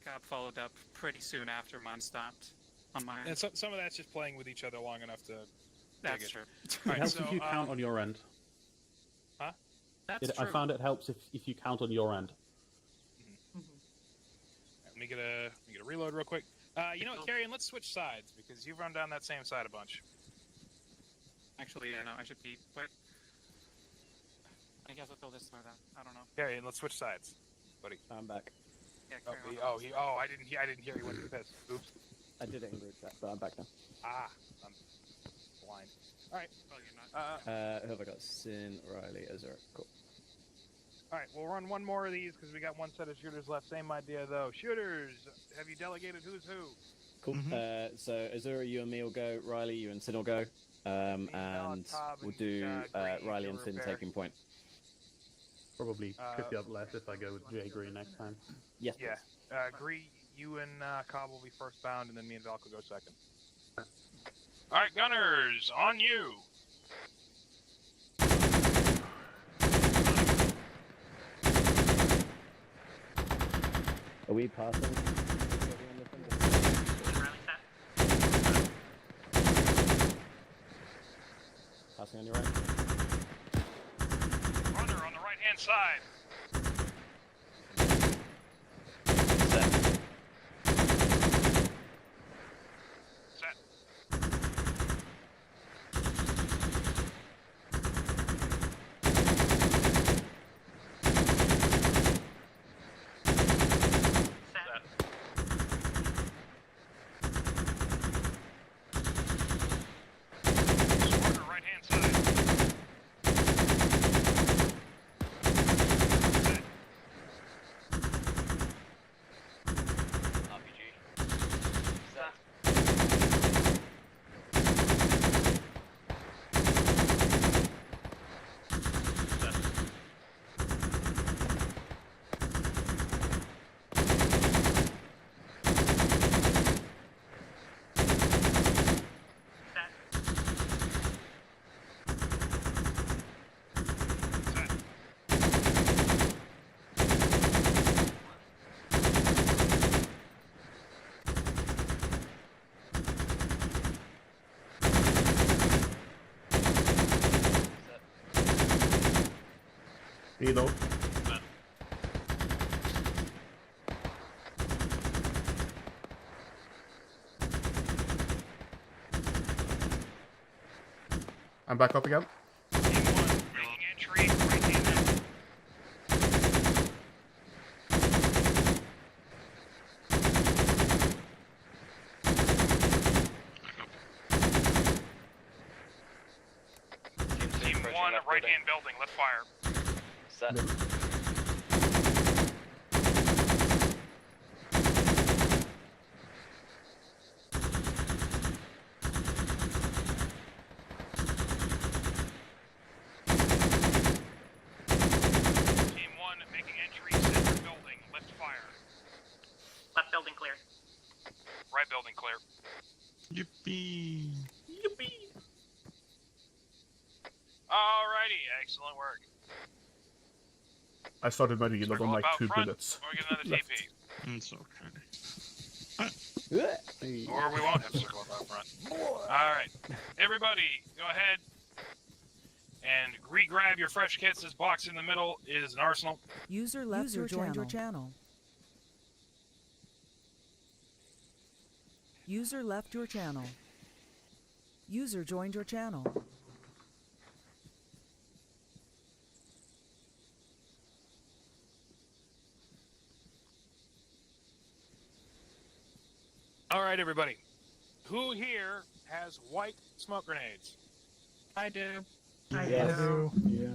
Cobb followed up pretty soon after mine stopped on mine.
And some of that's just playing with each other long enough to.
That's
dig
true.
It.
It
All right,
helps
so,
if you count on your end.
Huh?
That's
I
true.
found it helps if you count on your end.
Let me get a reload real quick. You know what, Carrion? Let's switch sides because you've run down that same side a bunch.
Actually, yeah, no, I should be. Wait. I guess I'll go this way then. I don't know.
Carrion, let's switch sides, buddy.
I'm back.
Yeah,
Oh,
carry on.
I didn't hear he went to piss. Oops.
I did it in group chat, but I'm back now.
Ah, I'm blind. All right.
Well, you're not.
Who have I got? Sin, Riley, Ezra. Cool.
All right, we'll run one more of these because we got one set of shooters left. Same idea though. Shooters, have you delegated who's who?
Cool. So Azura, you and me will go. Riley, you and Sin will go. And
Cobb
we'll
and,
do
Green
Riley
to
and Sin
repair.
taking point.
Probably 50 up left if I go with Jay Green next time.
Yes.
Yeah. Gree, you and Cobb will be first bound, and then me and Valk will go second. All right, gunners, on you.
Are we passing? Passing on your right.
Runner on the right-hand side. Set. Runner right-hand side.
Reload. I'm back up again.
Making entry, right hand. Team 1, right hand building, left fire.
Set.
Team 1 making entry, center building, left fire.
Left building clear.
Right building clear.
Yippee!
Alrighty, excellent work.
I started my reload
Circle
on like
about
2
front,
bullets.
Or we get another TP.
It's okay.
Or we won't have to circle about front. Alright. Everybody, go ahead and re-grab your fresh kits. This box in the middle is an arsenal.
User left your channel. User left your channel. User joined your channel.
Alright, everybody. Who here has white smoke grenades?
I do.
I
Yes.
do.
Yeah.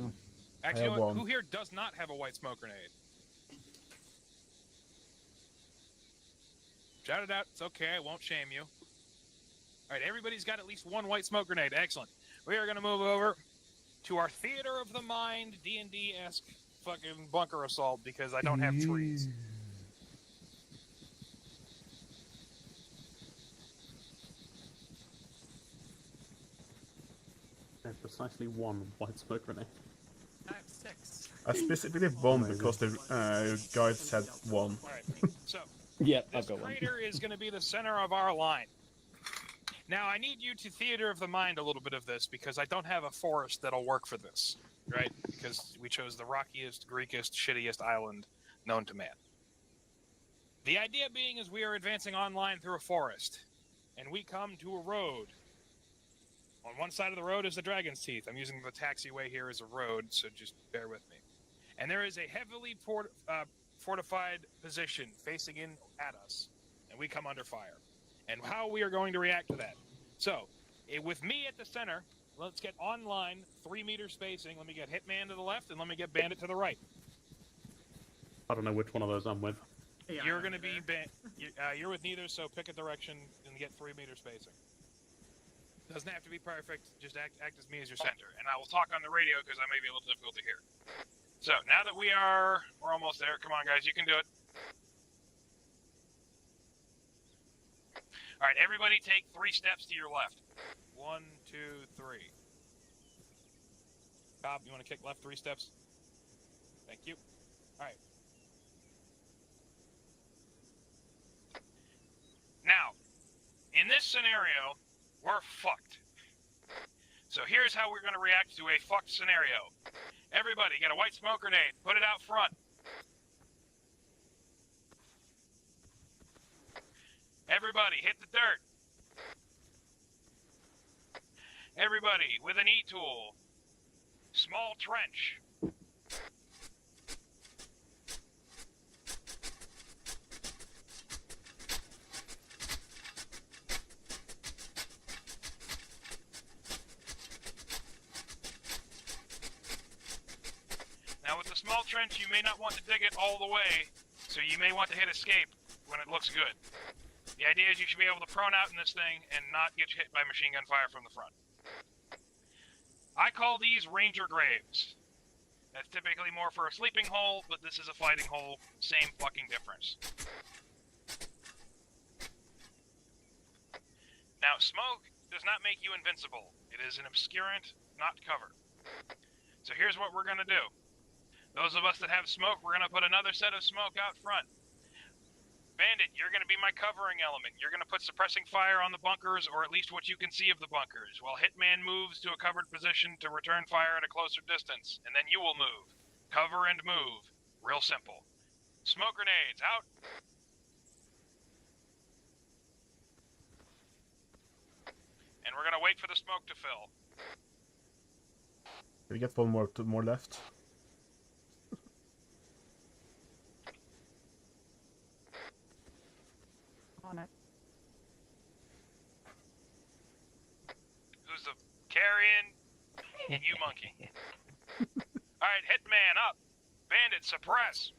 Actually,
I
you
have
know what?
one.
Who here does not have a white smoke grenade? Shout it out. It's okay. I won't shame you. All right, everybody's got at least one white smoke grenade. Excellent. We are going to move over to our Theater of the Mind D&D-esque fucking bunker assault because I don't have trees.
There's precisely one white smoke grenade.
I have 6.
I specifically one because the guide said 1.
All right. So,
Yep,
this
I've got one.
crater is going to be the center of our line. Now, I need you to theater of the mind a little bit of this because I don't have a forest that'll work for this, right? Because we chose the rockiest, Greekest, shittiest island known to man. The idea being is we are advancing online through a forest, and we come to a road. On one side of the road is the Dragon's Teeth. I'm using the taxiway here as a road, so just bear with me. And there is a heavily fortified position facing in at us, and we come under fire. And how we are going to react to that. So, with me at the center, let's get online, 3-meter spacing. Let me get Hitman to the left, and let me get Bandit to the right.
I don't know which one of those I'm with.
Yeah,
You're going to be you're with neither, so pick a direction and get 3-meter spacing. Doesn't have to be perfect. Just act as me as your center, and I will talk on the radio because I may be a little difficult to hear. So now that we're almost there. Come on, guys, you can do it. All right, everybody, take 3 steps to your left. 1, 2, 3. Cobb, you want to kick left 3 steps? Thank you. All right. Now, in this scenario, we're fucked. So here's how we're going to react to a fucked scenario. Everybody, get a white smoke grenade. Put it out front. Everybody, hit the dirt. Everybody, with an E-tool. Small trench. Now with the small trench, you may not want to dig it all the way, so you may want to hit escape when it looks good. The idea is you should be able to prone out in this thing and not get hit by machine gun fire from the front. I call these ranger graves. That's typically more for a sleeping hole, but this is a fighting hole. Same fucking difference. Now, smoke does not make you invincible. It is an obscurant, not cover. So here's what we're going to do. Those of us that have smoke, we're going to put another set of smoke out front. Bandit, you're going to be my covering element. You're going to put suppressing fire on the bunkers, or at least what you can see of the bunkers, while Hitman moves to a covered position to return fire at a closer distance, and then you will move. Cover and move. Real simple. Smoke grenades out. And we're gonna wait for the smoke to fill.
We get one more left.
On it.
Who's the carrion? You monkey. Alright, Hitman up. Bandit suppress.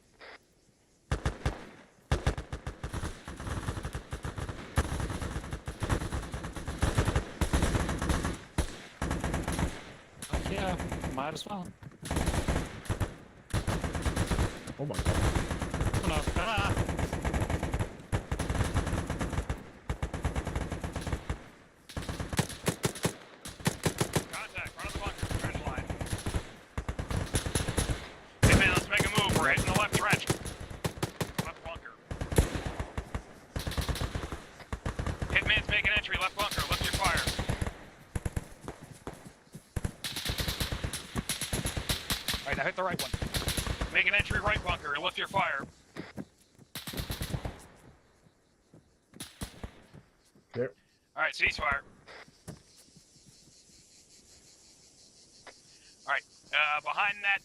Yeah, might as well.
Oh my god.
Oh no. Ah!
Contact, front of the bunker, trench line. Hey man, let's make a move. We're hitting the left trench. Left bunker. Hitman's making entry, left bunker. Lift your fire. Alright, now hit the right one. Make an entry right bunker and lift your fire.
There.
Alright, ceasefire. Alright, behind that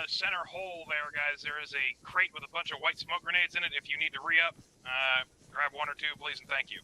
center hole there, guys, there is a crate with a bunch of white smoke grenades in it. If you need to re-up, grab one or two, please, and thank you.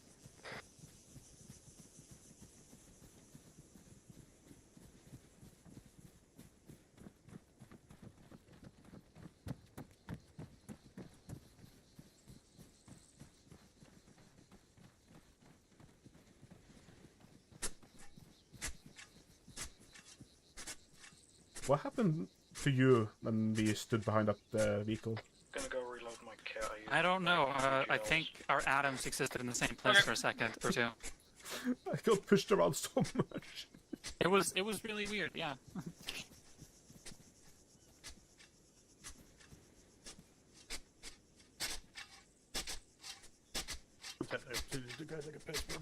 What happened to you when we stood behind that vehicle?
Gonna go reload my KIU.
I don't know. I think our atoms existed in the same place for a second or two.
I got pushed around so much.
It was really weird. Yeah.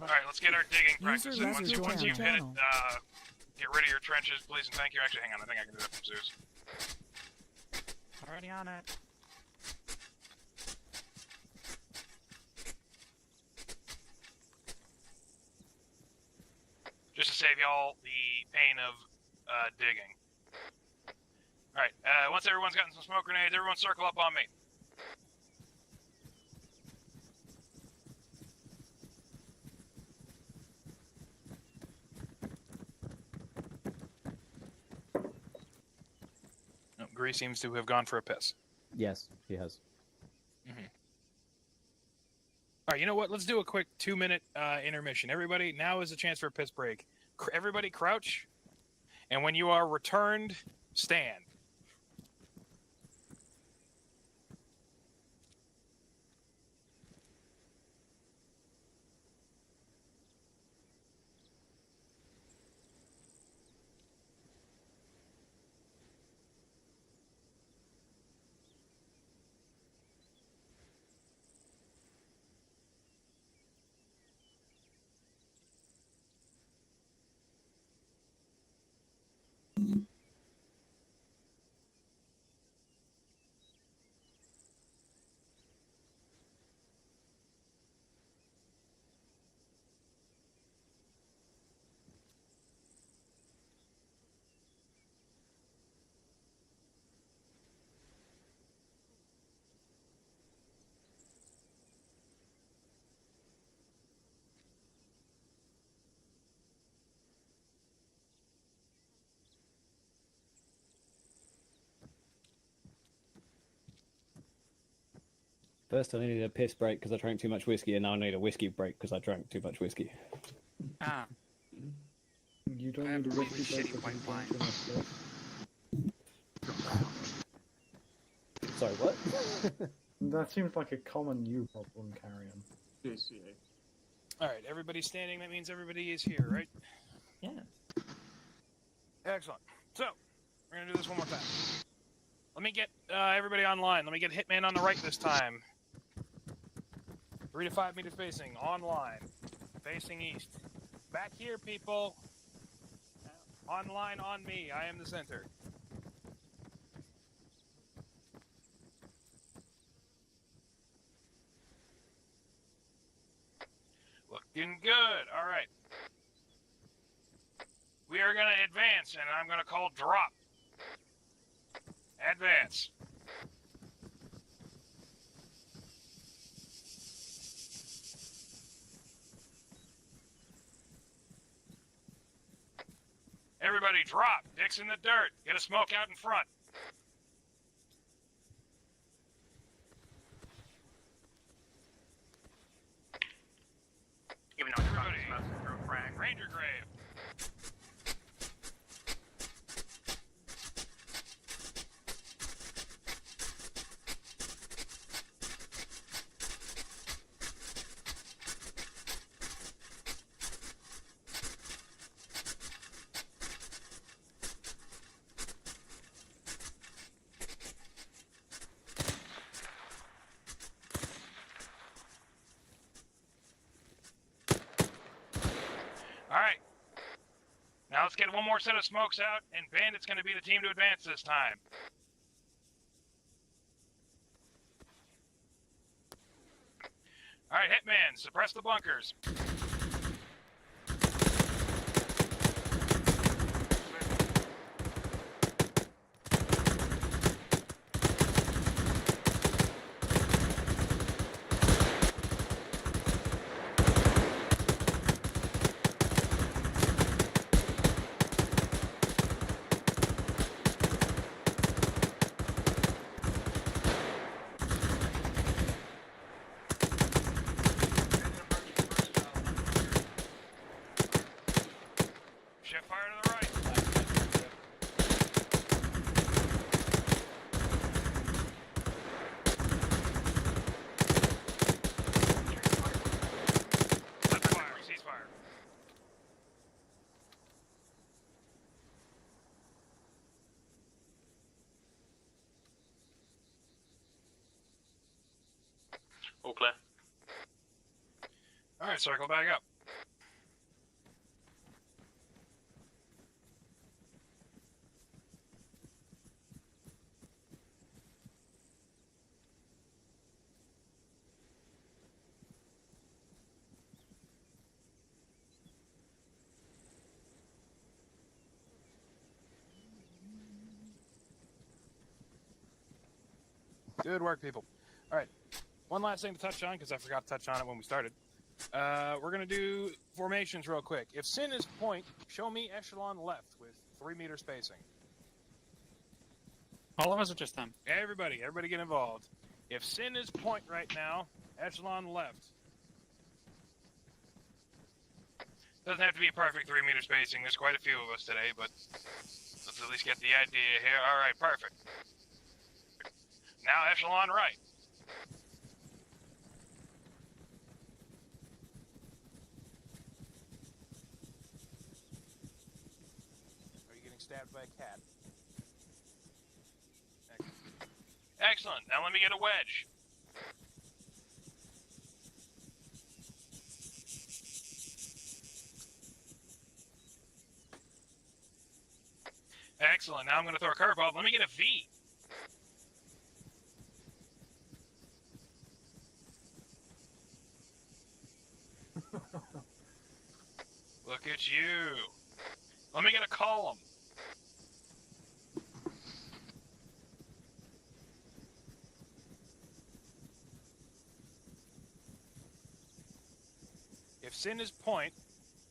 Alright, let's get our digging practice.
User
Once you
joined
hit it,
channel.
get rid of your trenches, please, and thank you. Actually, hang on, I think I can do that from Zeus.
Already on it.
Just to save y'all the pain of digging. Alright, once everyone's gotten some smoke grenades, everyone circle up on me. Oh, Grease seems to have gone for a piss.
Yes, he has.
Alright, you know what? Let's do a quick 2-minute intermission. Everybody, now is a chance for a piss break. Everybody crouch, and when you are returned, stand.
First, I needed a piss break because I drank too much whiskey, and now I need a whiskey break because I drank too much whiskey.
Ah.
You don't
I have
need a
really
whiskey break
shitty
because
white
you
wine.
drank too much stuff.
Sorry, what?
That seems like a common you problem, Carrion.
JCA.
Alright, everybody's standing. That means everybody is here, right?
Yeah.
Excellent. So, we're going to do this one more time. Let me get everybody online. Let me get Hitman on the right this time. 3 to 5 meter spacing. Online. Facing east. Back here, people. Online on me. I am the center. Getting good. All right. We are going to advance, and I'm going to call drop. Advance. Everybody drop. Dicks in the dirt. Get a smoke out in front.
Even though it's probably supposed to throw frag.
Ranger grave. All right. Now let's get one more set of smokes out, and Bandit's going to be the team to advance this time. All right, Hitman, suppress the bunkers. Shift fire to the right. Left fire, ceasefire.
All clear.
All right, circle back up. Good work, people. All right, one last thing to touch on, because I forgot to touch on it when we started. We're going to do formations real quick. If Sin is point, show me echelon left with 3 meter spacing.
All of us are just them.
Everybody get involved. If Sin is point right now, echelon left. Doesn't have to be a perfect 3 meter spacing. There's quite a few of us today, but let's at least get the idea here. All right, perfect. Now echelon right. Are you getting stabbed by a cat? Excellent. Now let me get a wedge. Excellent. Now I'm going to throw a curveball. Let me get a V. Look at you. Let me get a column. If Sin is point...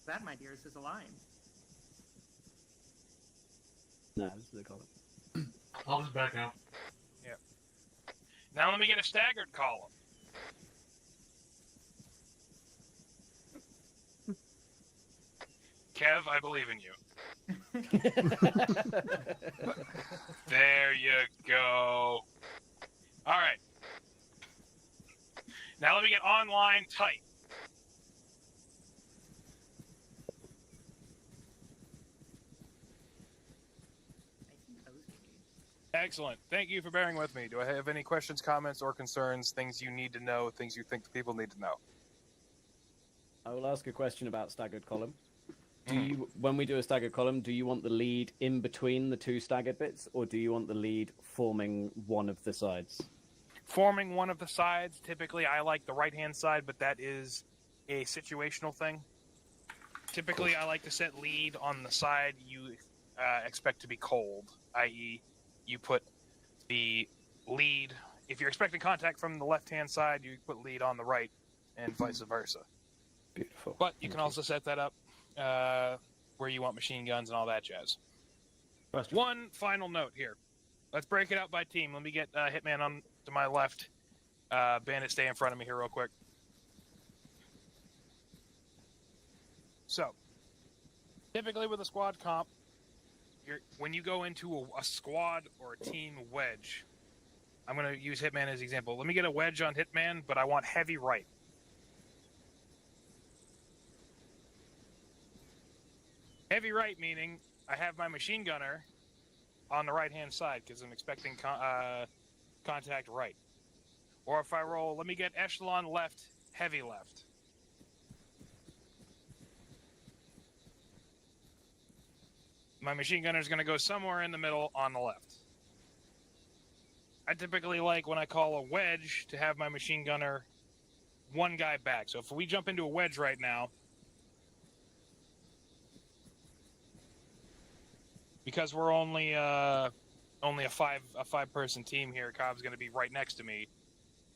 That, my dears, is a line.
No, this is a column.
I'll just back out.
Yep. Now let me get a staggered column. Kev, I believe in you. There you go. All right. Now let me get online tight. Excellent. Thank you for bearing with me. Do I have any questions, comments, or concerns, things you need to know, things you think the people need to know?
I will ask a question about staggered column. Do you, when we do a staggered column, do you want the lead in between the 2 staggered bits, or do you want the lead forming one of the sides?
Forming one of the sides. Typically, I like the right-hand side, but that is a situational thing. Typically, I like to set lead on the side you expect to be cold, i.e., you put the lead. If you're expecting contact from the left-hand side, you put lead on the right, and vice versa.
Beautiful.
But you can also set that up where you want machine guns and all that jazz. One final note here. Let's break it out by team. Let me get Hitman on to my left. Bandit, stay in front of me here real quick. So, typically with a squad comp, when you go into a squad or a team wedge, I'm going to use Hitman as an example. Let me get a wedge on Hitman, but I want heavy right. Heavy right meaning I have my machine gunner on the right-hand side because I'm expecting contact right. Or if I roll, let me get echelon left, heavy left. My machine gunner is going to go somewhere in the middle on the left. I typically like, when I call a wedge, to have my machine gunner one guy back. So if we jump into a wedge right now, because we're only a five-person team here, Cobb's going to be right next to me.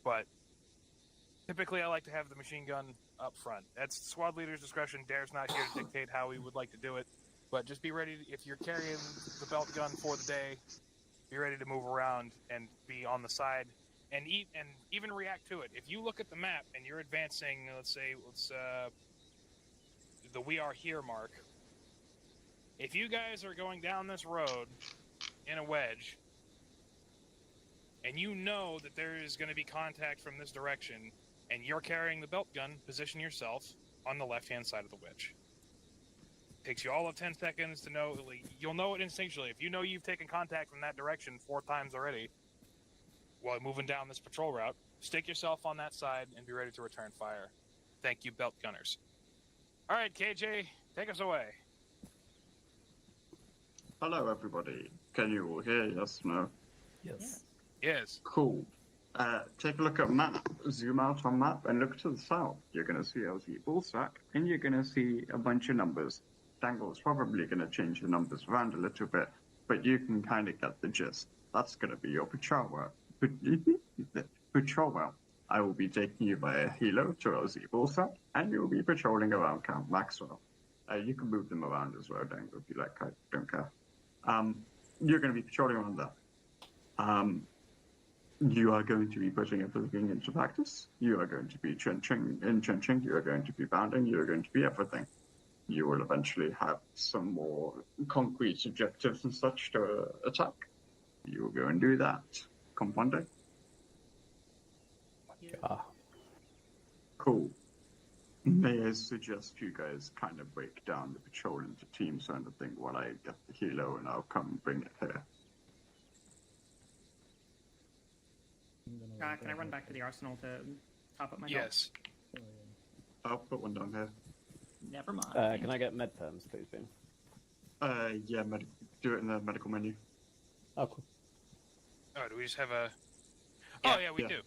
But typically I like to have the machine gun up front. That's squad leader's discretion. Dare's not here to dictate how we would like to do it. But just be ready, if you're carrying the belt gun for the day, be ready to move around and be on the side and even react to it. If you look at the map and you're advancing, let's the "We Are Here" mark. If you guys are going down this road in a wedge, and you know that there is going to be contact from this direction, and you're carrying the belt gun, position yourself on the left-hand side of the wedge. Takes you all of 10 seconds to know. You'll know it instinctually. If you know you've taken contact from that direction 4 times already while moving down this patrol route, stick yourself on that side and be ready to return fire. Thank you, belt gunners. All right, KJ, take us away.
Hello, everybody. Can you all hear? Yes, no?
Yes.
Yes.
Cool. Take a look at map. Zoom out on map and look to the south. You're going to see LZ Bullsack, and you're going to see a bunch of numbers. Dangle's probably going to change the numbers around a little bit, but you can kind of get the gist. That's going to be your patrol route. Patrol route. I will be taking you by a helo to LZ Bullsack, and you'll be patrolling around Count Maxwell. You can move them around as well, Dangle, if you like. I don't care. You're going to be patrolling around there. You are going to be putting everything into practice. You are going to be entrenching. You are going to be bounding. You are going to be everything. You will eventually have some more concrete objectives and such to attack. You will go and do that. Compounding.
Yeah.
Cool. May I suggest you guys kind of break down the patrol into teams kind of thing while I get the helo and I'll come bring it here.
Can I run back to the arsenal to top up my
Yes.
I'll put one down here.
Never mind.
Can I get med perms, please, Ben?
Yeah, do it in the medical menu.
Oh, cool.
Oh, do we just have a...
Yeah.
Oh, yeah, we
Yeah.
do.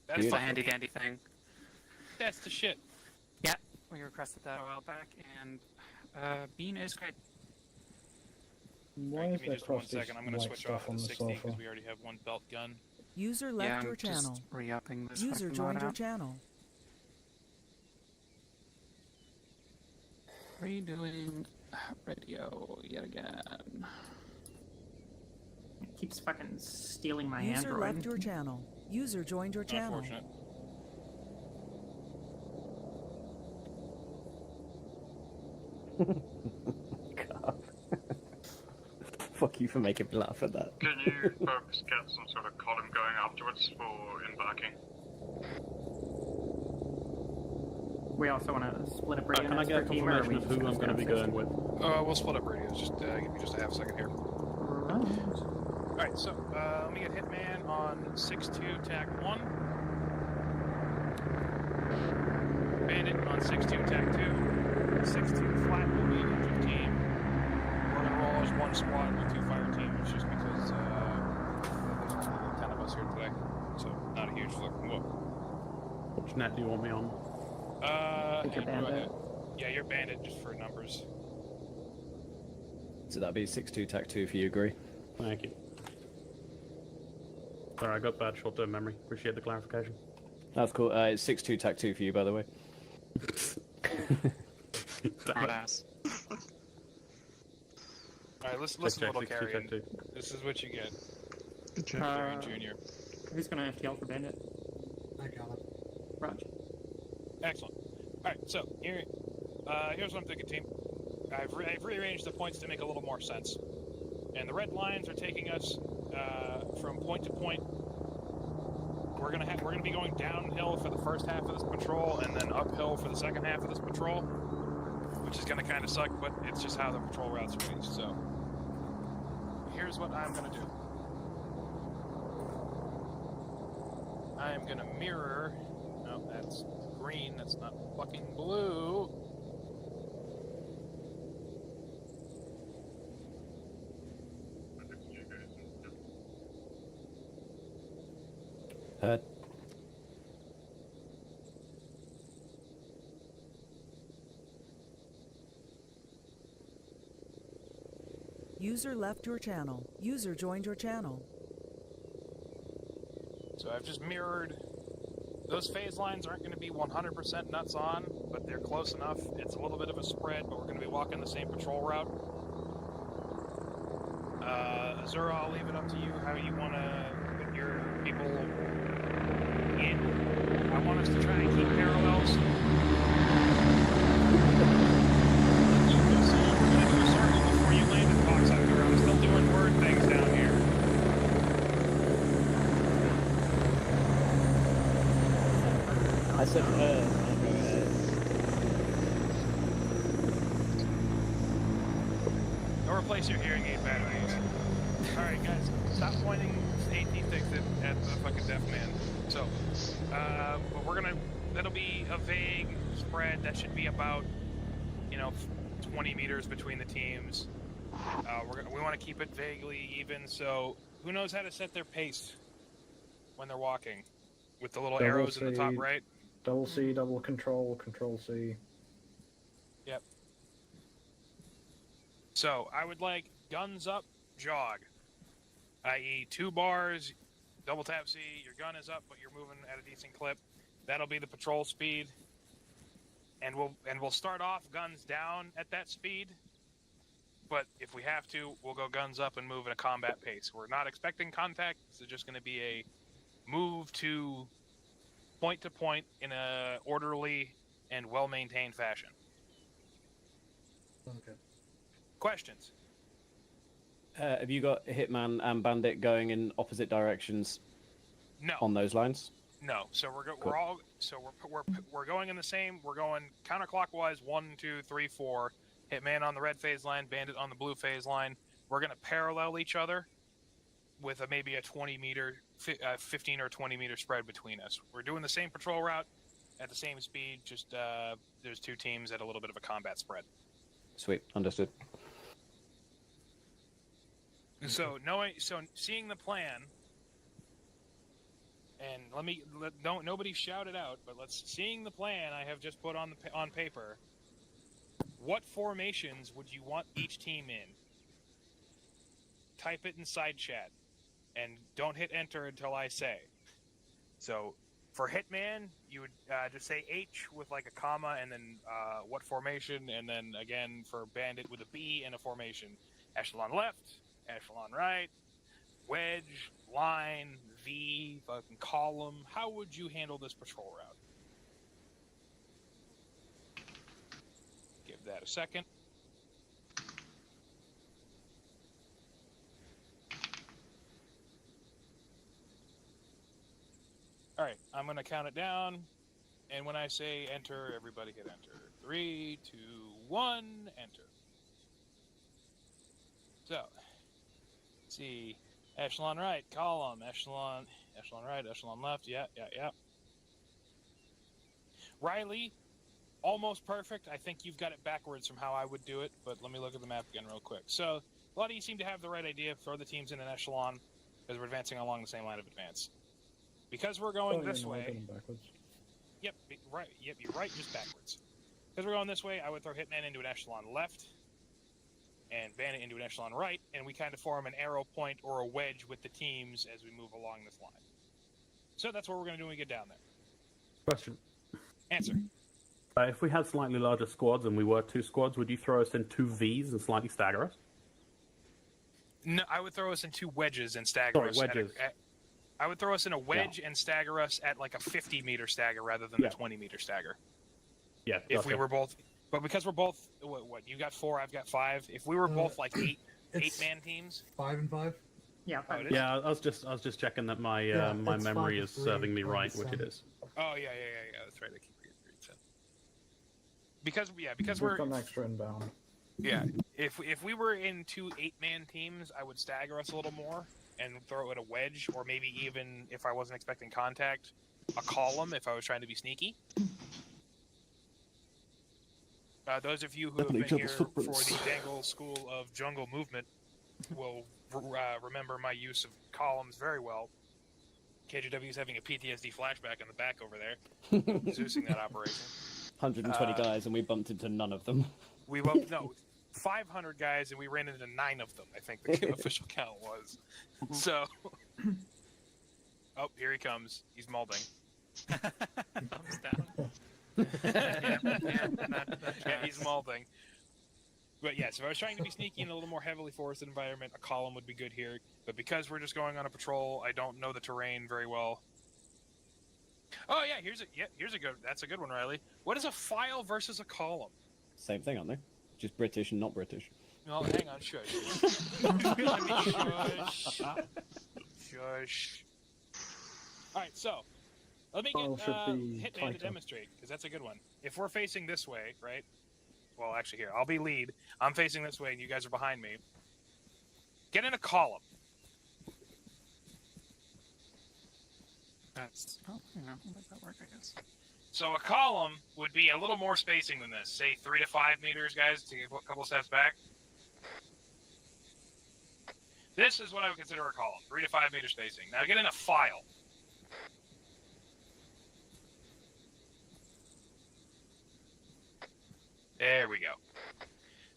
That's
That's
a
fine.
handy dandy thing.
That's the shit.
Yeah, we requested that a while back, and Bean is great.
Why
Alright,
is
give me
there
just 1
across this
second. I'm going to
white
switch
stuff
off
on
to
the
60
sofa?
because we already have one belt gun.
User
Yeah,
left
I'm
your channel.
just re-upping this.
User
fucking
joined your
loadout.
channel.
Redoing radio yet again.
It keeps fucking stealing my
User
Android.
left your channel. User joined your channel.
Unfortunate.
God. Fuck you for making me laugh at that.
Can you folks get some sort of column going afterwards for embarking?
We also want to split up
Can I get a
team, or are
confirmation
we
of
just
who
gonna
I'm
stay
going to
on
be
60?
going with?
We'll split up radios. Just give me just a half second here. Alright, so let me get Hitman on 6-2 TAC 1. Bandit on 6-2 TAC 2. 6-2 flat will be injured team. We're going to roll as one squad with 2 fire teams just because there's only 10 of us here today. So not a huge fucking whoop.
Which net do you want me on?
Think you're
go ahead.
bandit.
Yeah, you're bandit just for numbers.
So that'd be 6-2 TAC 2 for you, agree?
Thank you. Sorry, I got bad short-term memory. Appreciate the clarification.
That's cool. It's 6-2 TAC 2 for you, by the way.
Smartass.
Alright, listen to little
6-2,
Carrion.
6-2.
This is what you get.
Good job.
Carrion Jr.
Who's gonna FTL for bandit?
I got it.
Raj.
Excellent. Alright, so here's what I'm thinking, team. I've rearranged the points to make a little more sense. And the red lines are taking us from point to point. We're gonna be going downhill for the first half of this patrol, and then uphill for the second half of this patrol, which is gonna kind of suck, but it's just how the patrol routes are based. So here's what I'm gonna do. I am gonna mirror. No, that's green. That's not fucking blue.
Heard.
User left your channel. User joined your channel.
So I've just mirrored. Those phase lines aren't going to be 100% nuts on, but they're close enough. It's a little bit of a spread, but we're going to be walking the same patrol route. Azura, I'll leave it up to you how you want to put your people in. I want us to try and keep parallels. You can see we're going to do a circle before you land at Fox Hunter. I'm still doing word things down here.
I said
Don't replace your hearing aid batteries. Alright, guys, stop pointing AT6 at the fucking deaf man. So, but we're gonna, that'll be a vague spread. That should be about, 20 meters between the teams. We want to keep it vaguely even, so who knows how to set their pace when they're walking? With the little
Double
arrows in the top
C,
right?
Double C, double control, control C.
Yep. So, I would like guns up, jog. I.e., 2 bars, double tap C, your gun is up, but you're moving at a decent clip. That'll be the patrol speed. And we'll start off guns down at that speed. But if we have to, we'll go guns up and move at a combat pace. We're not expecting contact. This is just going to be a move to point in a orderly and well-maintained fashion.
Okay.
Questions?
have you got Hitman and Bandit going in opposite directions?
No.
On those lines?
No. So
Cool.
we're going in the same. We're going counterclockwise. 1, 2, 3, 4. Hitman on the red phase line. Bandit on the blue phase line. We're going to parallel each other with maybe a 15 or 20 meter spread between us. We're doing the same patrol route at the same speed. Just there's 2 teams at a little bit of a combat spread.
Sweet, understood.
So seeing the plan, and nobody shout it out, but seeing the plan I have just put on paper. What formations would you want each team in? Type it in side chat, and don't hit enter until I say. So, for Hitman, you would just say H with like a comma, and then what formation, and then again for Bandit with a B and a formation. Echelon left, echelon right, wedge, line, V, fucking column. How would you handle this patrol route? Give that a second. Alright, I'm going to count it down, and when I say enter, everybody hit enter. 3, 2, 1, enter. So, let's see. Echelon right, column, echelon right, echelon left, yeah. Riley, almost perfect. I think you've got it backwards from how I would do it, but let me look at the map again real quick. So, a lot of you seem to have the right idea. Throw the teams in an echelon, because we're advancing along the same line of advance. Because we're going this way, Yep, right. Yep, you're right, just backwards. Because we're going this way, I would throw Hitman into an echelon left, and Bandit into an echelon right, and we kind of form an arrow point or a wedge with the teams as we move along this line. So that's what we're going to do when we get down there.
Question.
Answer.
If we had slightly larger squads and we were 2 squads, would you throw us in 2 Vs and slightly stagger us?
No, I would throw us in 2 wedges and stagger us.
Wedges.
I would throw us in a wedge and stagger us at like a 50-meter stagger rather than a 20-meter stagger.
Yeah.
If we were both, but because we're both, what you got 4, I've got 5. If we were both like 8-man teams,
5 and 5.
Yeah,
yeah.
I was just checking that my my memory is serving me right, which it is.
Oh yeah. That's right. I keep reading. Because
We've
we're
got an extra inbound.
Yeah, if we were in 2 8-man teams, I would stagger us a little more and throw it a wedge, or maybe even if I wasn't expecting contact, a column if I was trying to be sneaky. Those of you who have been here for the Dangle School of Jungle Movement will remember my use of columns very well. KJW is having a PTSD flashback in the back over there, Zeusing that operation.
120 guys, and we bumped into none of them.
We bumped, no, 500 guys, and we ran into 9 of them, I think the official count was. So, oh, here he comes. He's molding.
Thumbs down.
Yeah, he's molding. But yes, if I was trying to be sneaky in a little more heavily forested environment, a column would be good here. But because we're just going on a patrol, I don't know the terrain very well. Oh yeah, that's a good one, Riley. What is a file versus a column?
Same thing, aren't they? Just British and not British.
No, hang on, shush. Shush. Alright, so, let me get Hitman to demonstrate, because that's a good one. If we're facing this way, right? Well, actually here, I'll be lead. I'm facing this way, and you guys are behind me. Get in a column.
That's, I'll make that work, I guess.
So a column would be a little more spacing than this. Say 3 to 5 meters, guys, to get a couple steps back. This is what I would consider a column, 3 to 5 meter spacing. Now get in a file. There we go.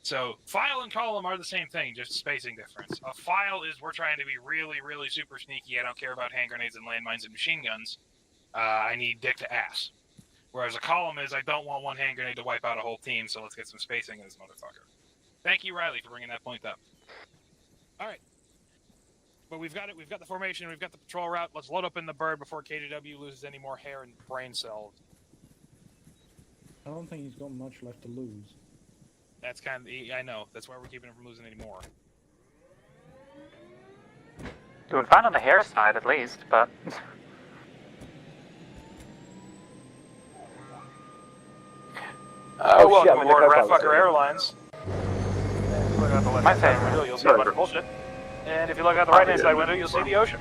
So file and column are the same thing, just spacing difference. A file is we're trying to be really, really super sneaky. I don't care about hand grenades and landmines and machine guns. I need dick to ass. Whereas a column is I don't want one hand grenade to wipe out a whole team, so let's get some spacing in this motherfucker. Thank you, Riley, for bringing that point up. All right. But we've got it. We've got the formation. We've got the patrol route. Let's load up in the bird before KJW loses any more hair and brain cells.
I don't think he's got much left to lose.
That's kind of, I know. That's why we're keeping him from losing any more.
Doing fine on the hair side, at least, but...
welcome aboard Ratfucker Airlines. Look out the
My
left-hand side
favorite.
window, you'll see a bunch of bullshit. And if you look out the right-hand side window, you'll see the ocean.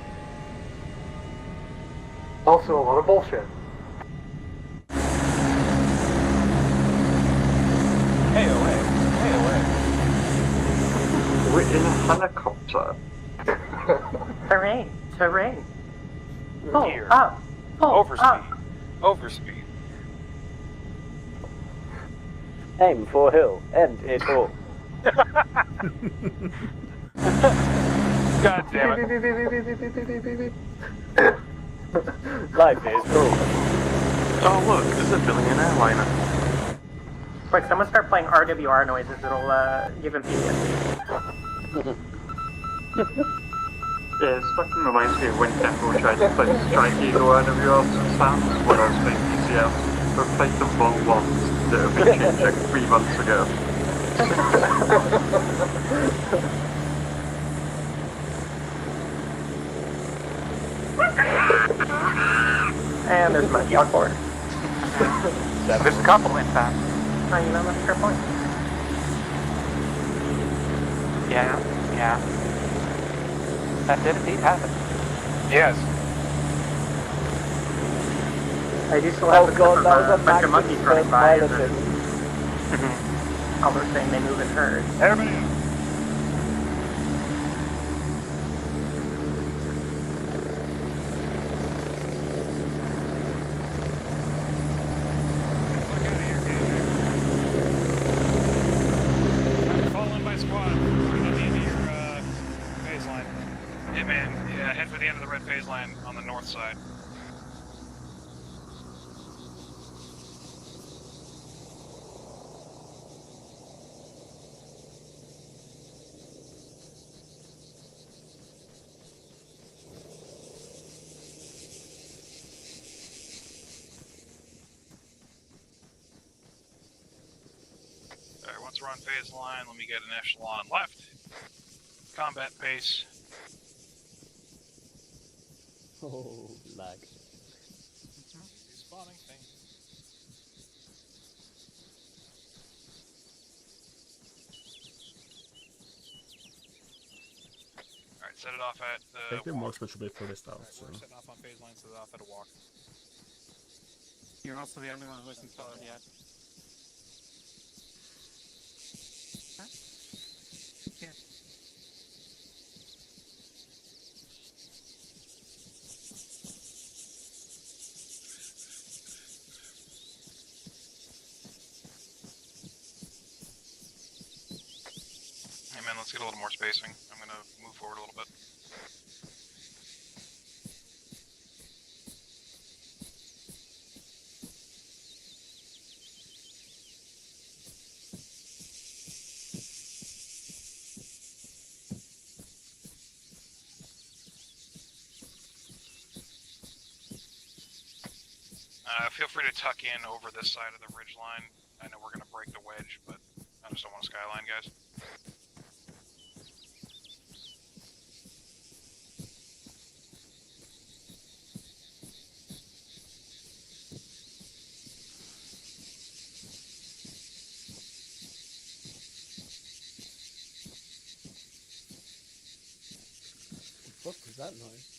Also a lot of bullshit.
Hey away.
We're in a helicopter.
Terrain. Terrain.
Gear. Overspeed.
Aim for hill, end it all.
God damn it.
Life is cruel.
Oh look, this is a billionaire airliner.
Quick, someone start playing RWR noises, it'll give him PTSD.
Yeah, it fucking reminds me of when Temple tried to play Strike Eagle RWR sounds when I was playing PCL. But played the wrong ones that have been changed like 3 months ago.
And there's monkey on board. There's a couple, in fact. Oh, you know, that's a fair point. Yeah. That did indeed happen.
Yes.
I do still have
Oh god, that was a
bunch of monkeys running by, and
piloted.
all they're saying they move in herds.
Everybody. side. Alright, once we're on phase line, let me get an echelon left. Combat pace.
Oh, lag.
Spawning thing. Alright, set it off at
I think
the
the
walk.
marksman should be furthest out.
Alright,
So.
we're setting off on phase line, set it off at a walk.
You're also the only one who hasn't followed yet. Huh? Yeah.
Hey man, let's get a little more spacing. I'm gonna move forward a little bit. Feel free to tuck in over this side of the ridge line. I know we're gonna break the wedge, but I just don't want a skyline, guys.
What was that noise?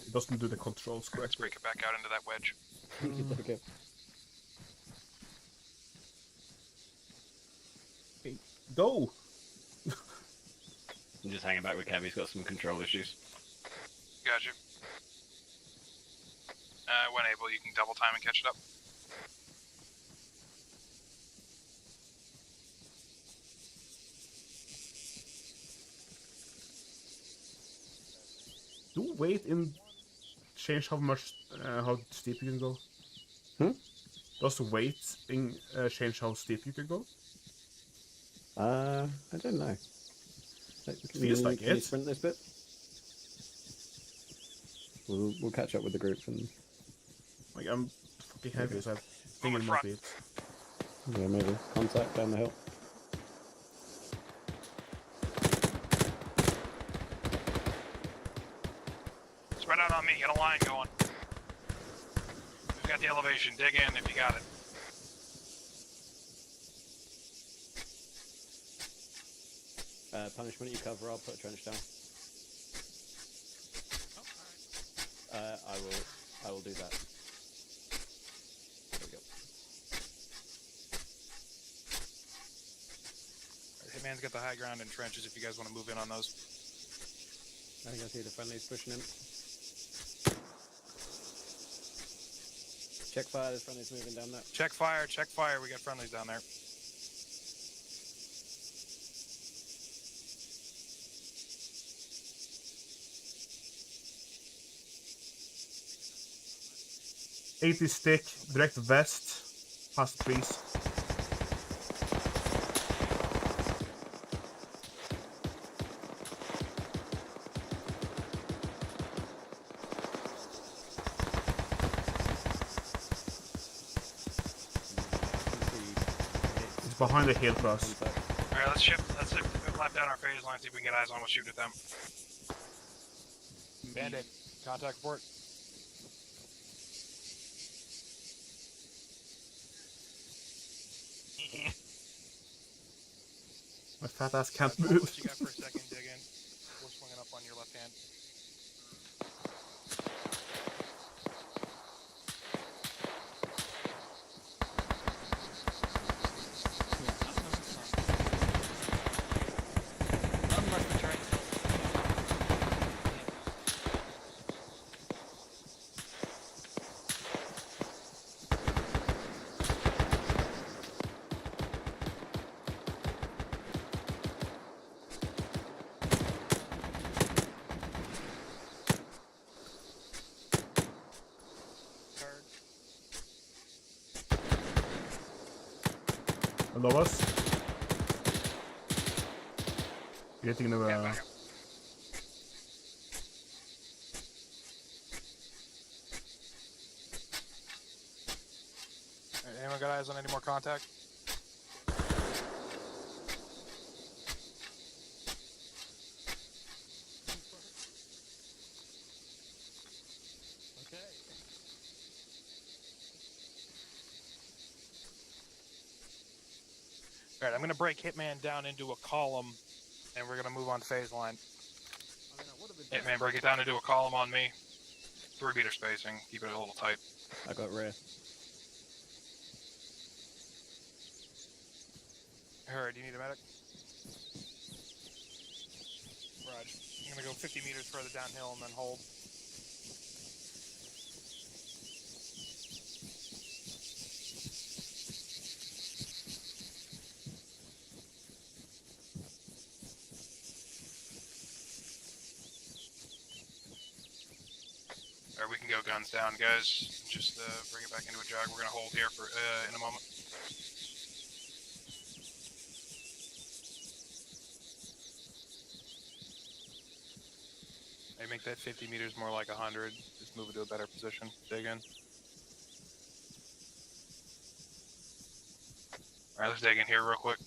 It doesn't do the controls
Let's
correctly.
break it back out into that wedge.
Okay.
Go!
I'm just hanging back with Kev, he's got some control issues.
Gotcha. When able, you can double time and catch it up.
Do weight in change how much, how steep you can go?
Hmm?
Does the weight in change how steep you can go?
I don't know.
Feels like
can you
it.
sprint this bit? We'll catch up with the group and
Like, I'm fucking heavy, so I think it might be it.
yeah, maybe contact down the hill.
Spread out on me, get a line going. We've got the elevation, dig in if you got it.
Punishment you cover, I'll put a trench down. I will do that. There we go.
Hitman's got the high ground and trenches if you guys want to move in on those.
I think I see the friendlies pushing in. Check fire, there's friendlies moving down there.
Check fire, we got friendlies down there.
'80 stick, direct west, past the trees. It's behind the hill for us.
Alright, let's shift left down our phase line, see if we can get eyes on what's shooting at them. Band-aid, contact report.
My fat ass can't
Hold
move.
what you got for a second, dig in. We're swinging up on your left hand.
Unless the train.
below us. Getting into
Yeah, back up. Alright, anyone got eyes on any more contact? Okay. Alright, I'm gonna break Hitman down into a column, and we're gonna move on phase line. Hitman, break it down into a column on me. 3 meter spacing, keep it a little tight.
I got rear.
Heard, do you need a medic? Raj, I'm gonna go 50 meters further downhill and then hold. Alright, we can go guns down, guys. Just bring it back into a jog. We're gonna hold here for in a moment. Hey, make that 50 meters more like 100. Just move it to a better position. Dig in. Alright, let's dig in here real quick.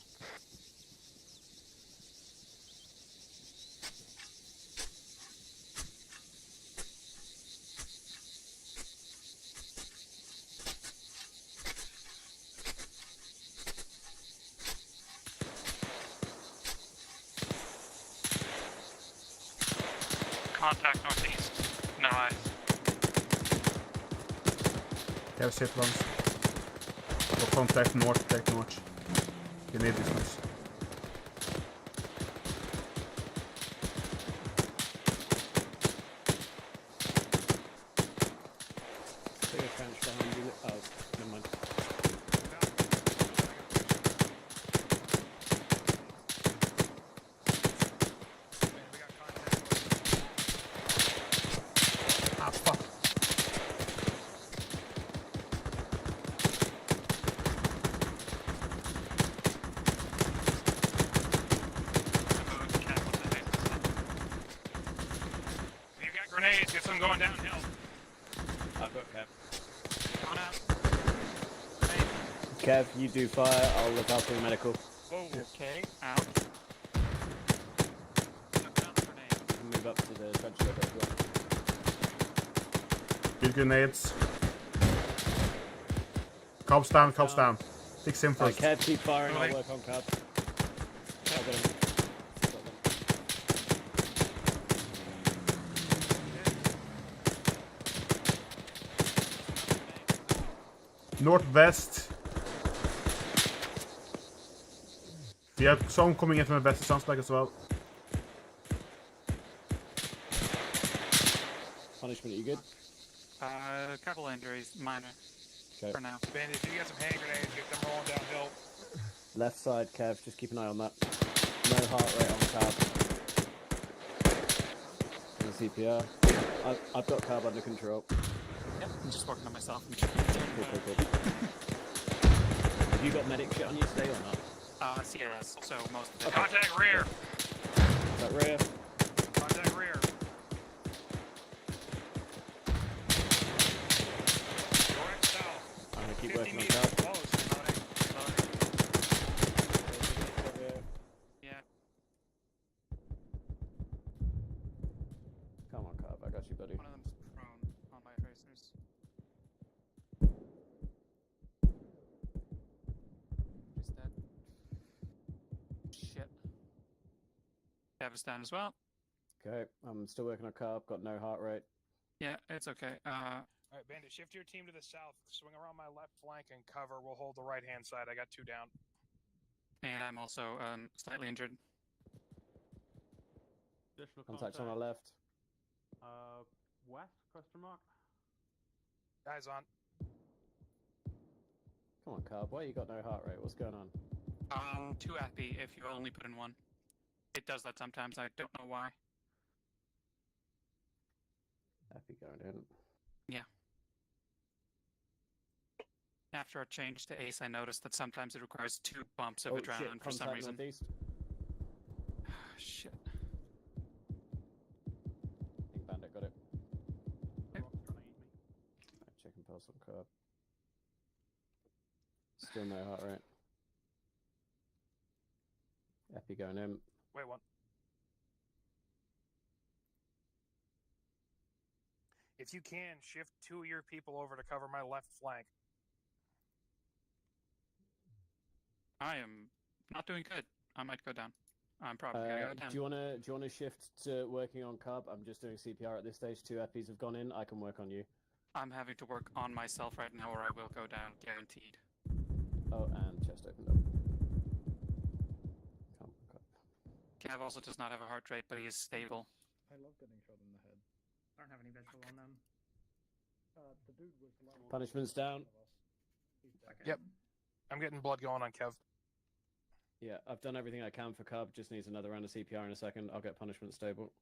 Contact northeast. No eyes.
Have safe runs. Or contact north, take north. You need distance.
See a trench behind you. Oh, never mind.
Ah, fuck.
If you got grenades, get some going downhill.
I've got Kev.
On out.
Kev, you do fire. I'll look out for your medical.
Whoa.
Okay, out.
Move up to the trench cover as well.
Good grenades. Cops down, cops down. Fix him
Alright,
first.
Kev, keep firing. I'll work on Kev. I'll get him.
Northwest. We have some coming in from the west, it sounds like as well.
Punishment, are you good?
A couple injuries, minor.
Okay.
For now.
Bandit, if you got some hand grenades, get them rolling downhill.
Left side, Kev. Just keep an eye on that. No heart rate on Cab. And CPR. I've got Cab under control.
Yep, I'm just working on myself.
Cool. Have you got medic shit on you today or not?
CRS, so most of it.
Okay.
Contact rear.
Is that rear?
Contact rear. Direct south.
I'm gonna keep
50
working on
meters
Cab.
close.
Yeah.
Come on, Cab. I got you, buddy.
One of them's prone on my tracers. He's dead. Shit. Kevin's down as well.
Okay, I'm still working on Cab. Got no heart rate.
Yeah, it's okay.
Alright, Bandit, shift your team to the south. Swing around my left flank and cover. We'll hold the right hand side. I got 2 down.
And I'm also slightly injured.
Additional
Contact on our left.
West, question mark?
Eyes on.
Come on, Cab. Why you got no heart rate? What's going on?
2 epi if you only put in 1. It does that sometimes, I don't know why.
Epi going in.
Yeah. After a change to ace, I noticed that sometimes it requires 2 bumps of
Oh
adrenaline
shit!
for some
Contact
reason.
northeast.
Shit.
Big bandit got it.
Yep.
Right, checking pulse on curb. Still no heart rate. Epi going in.
Wait, what? If you can, shift 2 of your people over to cover my left flank.
I am not doing good. I might go down. I'm probably gonna go down.
Do you wanna shift to working on Cub? I'm just doing CPR at this stage. 2 Epis have gone in. I can work on you.
I'm having to work on myself right now, or I will go down, guaranteed.
Oh, and chest opened up. Come on, Cub.
Cav also does not have a heart rate, but he is stable.
I love getting shot in the head.
I don't have any visual on them.
The dude was
Punishment's down.
Yep. I'm getting blood going on Kev.
Yeah, I've done everything I can for Cub. Just needs another round of CPR in a second. I'll get punishment stable.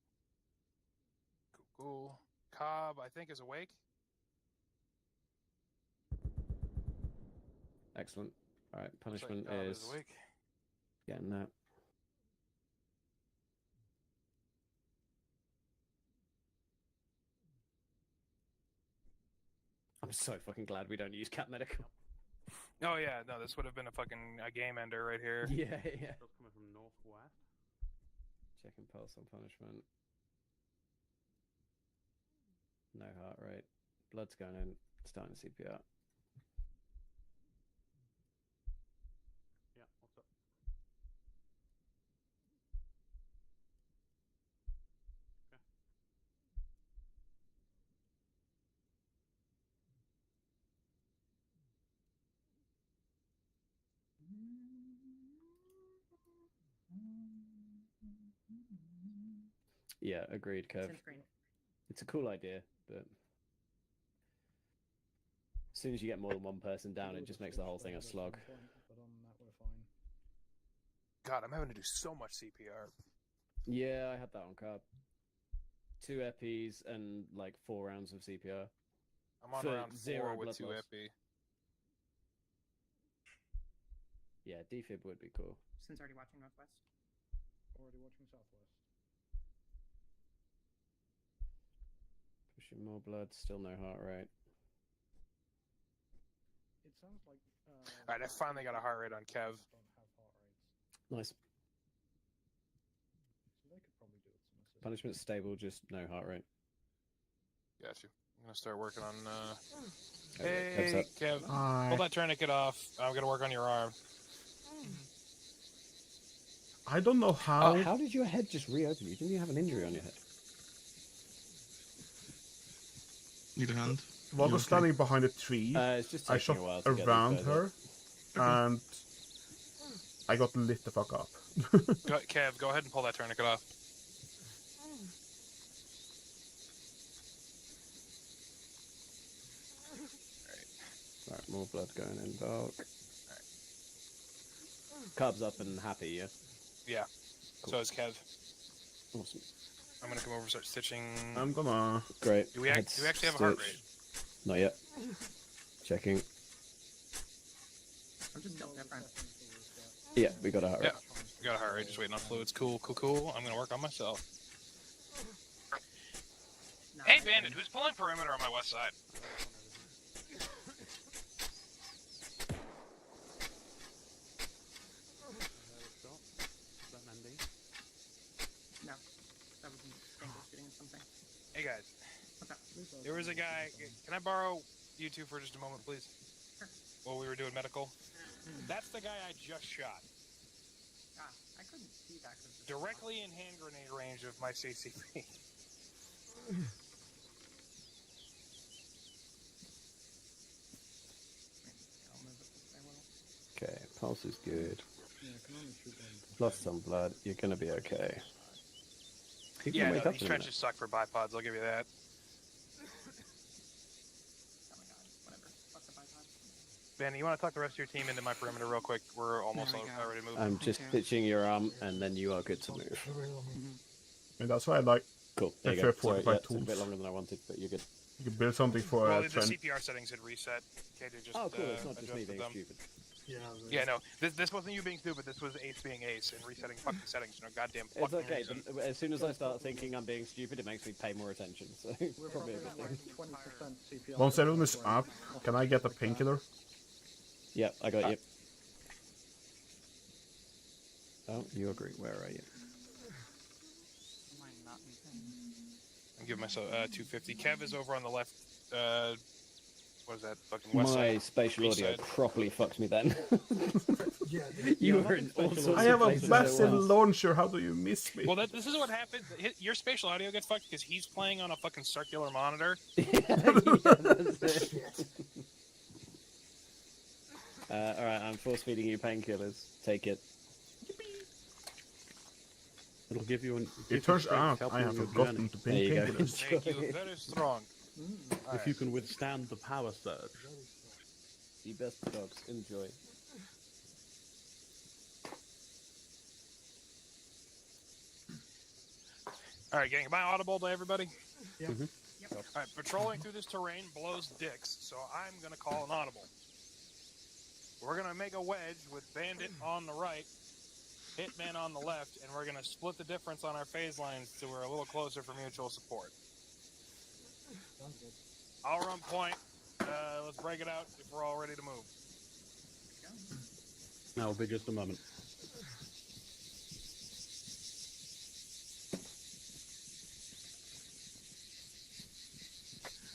Cool. Cobb, I think, is awake.
Excellent. All right, punishment
Cobb
is
awake.
getting that. I'm so fucking glad we don't use cat medical.
Oh yeah, no, this would have been a game ender right here.
Yeah.
Coming from northwest.
Checking pulse on punishment. No heart rate. Blood's going in. Starting CPR.
Yeah, what's up? Okay.
Yeah, agreed, Kev. It's a cool idea, but as soon as you get more than one person down, it just makes the whole thing a slog.
But on that, we're fine.
God, I'm having to do so much CPR.
Yeah, I had that on Cub. 2 Epis and like 4 rounds of CPR.
I'm on
For
round 4
zero
with
blood
2
loss.
epi.
Yeah, defib would be cool.
Since already watching Northwest.
Already watching Southwest.
Pushing more blood, still no heart rate.
It sounds like.
Alright, I finally got a heart rate on Kev.
Don't have heart rates,
Nice.
so they could probably do it some assist.
Punishment stable, just no heart rate.
Got you. I'm gonna start working on.
Okay,
Hey,
Kev's
Kev,
Hi.
pull that tourniquet off. I'm gonna work on your arm.
I don't know how.
How did your head just reopen? You didn't even have an injury on your head.
Need a hand?
While I was standing behind a tree,
It's just
I
taking
shot
a while to get
around
these
her, and I got lit the fuck up.
Kev, go ahead and pull that tourniquet off.
Alright, more blood going in, dog. Cub's up and happy, yeah?
Yeah.
Cool.
So is Kev.
Awesome.
I'm gonna come over and start stitching.
I'm gonna.
Great.
Do we actually have a heart
Stitch.
rate?
Not yet. Checking.
I'm just double different.
Yeah, we got a heart rate.
Yeah, we got a heart rate. Just waiting on fluids. Cool. I'm gonna work on myself. Hey, Bandit, who's pulling perimeter on my west side?
No. That was single shooting or something.
Hey, guys.
What's up?
There was a guy. Can I borrow you two for just a moment, please?
Sure.
While we were doing medical. That's the guy I just shot.
Ah, I couldn't see that.
Directly in hand grenade range of my CCP.
Okay, pulse is good.
Yeah, I can only shoot one.
Lost some blood. You're gonna be okay. You can
Yeah,
wake
no,
up
these
in a
trenches
minute.
suck for bipods, I'll give you that.
Oh my god, whatever. Fuck the bypass.
Ben, you want to tuck the rest of your team into my perimeter real quick? We're almost
There we go.
already moving.
I'm just pitching your arm, and then you are good to move.
And that's why I like.
Cool. There you
Prefer
go. Sorry,
45
yeah, took a bit
tools.
longer than I wanted, but you're good.
You can build something for
Well,
a
the
trend.
CPR settings had reset. KJ just
Oh, cool. It's not just me
adjusted
being
them.
stupid.
Yeah, no. This wasn't you being stupid. This was Ace being Ace and resetting fucking settings. No goddamn
It's
fucking
okay.
reason.
But as soon as I start thinking I'm being stupid, it makes me pay more attention. So
We're
probably a
probably
good
at
thing.
like 20% CPR.
Once everyone is up, can I get a painkiller?
Yep, I got you. Oh, you agree. Where are you?
Am I not in thing?
I'm giving myself 250. Kev is over on the left. What is that? Fucking west
My
side.
spatial
East
audio
side.
properly fucked me then.
Yeah,
You were in all sorts
I
of
have a
places at
massive
once.
launcher. How do you miss me?
Well, this is what happened. Your spatial audio gets fucked because he's playing on a fucking circular monitor.
That's it. Alright, I'm force feeding you painkillers. Take it.
It'll give you an.
It turns out I have forgotten to
There
ping
you go.
painkillers.
Make you very strong.
If you can withstand the power surge.
The best dogs. Enjoy.
All right, gang. Am I audible to everybody?
Yeah.
All right, patrolling through this terrain blows dicks, so I'm gonna call an audible. We're gonna make a wedge with Bandit on the right, Hitman on the left, and we're gonna split the difference on our phase lines so we're a little closer for mutual support. I'll run point. Let's break it out if we're all ready to move.
That'll be just a moment.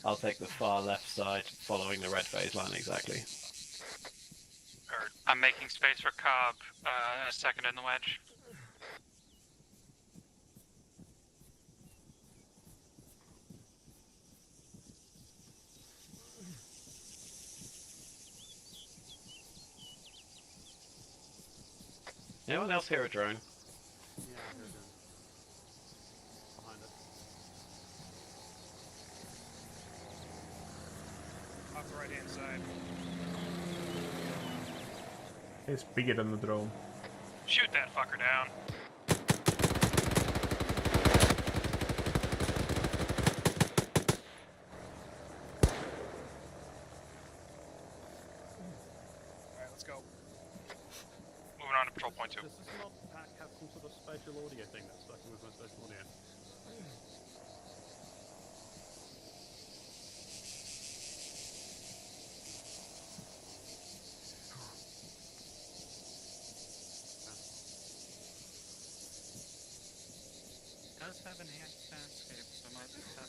I'll take the far left side, following the red phase line exactly.
I'm making space for Cobb. A second in the wedge.
Anyone else hear a drone?
Yeah, behind us.
Off the right hand side.
It's bigger than the drone.
Shoot that fucker down.
Alright, let's go.
Moving on to patrol point 2.
Does this mod pack have some sort of spatial audio thing that's fucking with my spatial audio?
It does have enhanced soundscape, so that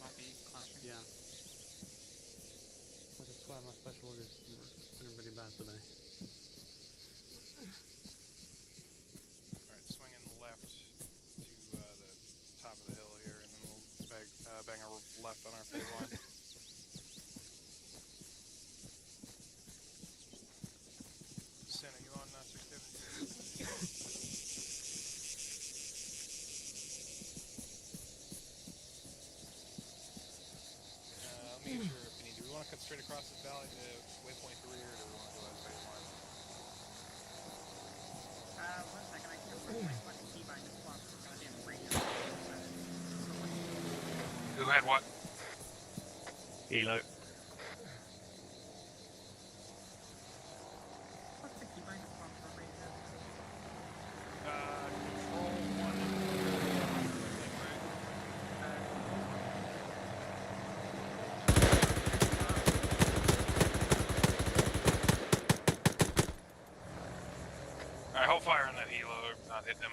might be clashing.
Yeah. I just swear my spatial audio is feeling really bad today.
Alright, swinging left to the top of the hill here, and then we'll bang our left on our phase line. Sin, are you on 650? Let me get your opinion. Do we want to cut straight across this valley to waypoint 3, or do we want to go that phase line?
1 second, I can go for my fucking keybind and swap the goddamn radio.
Who had what?
Elo.
What's the keybind and swap for radio?
Control 1 and Alright, hold fire on that helo, not hit them.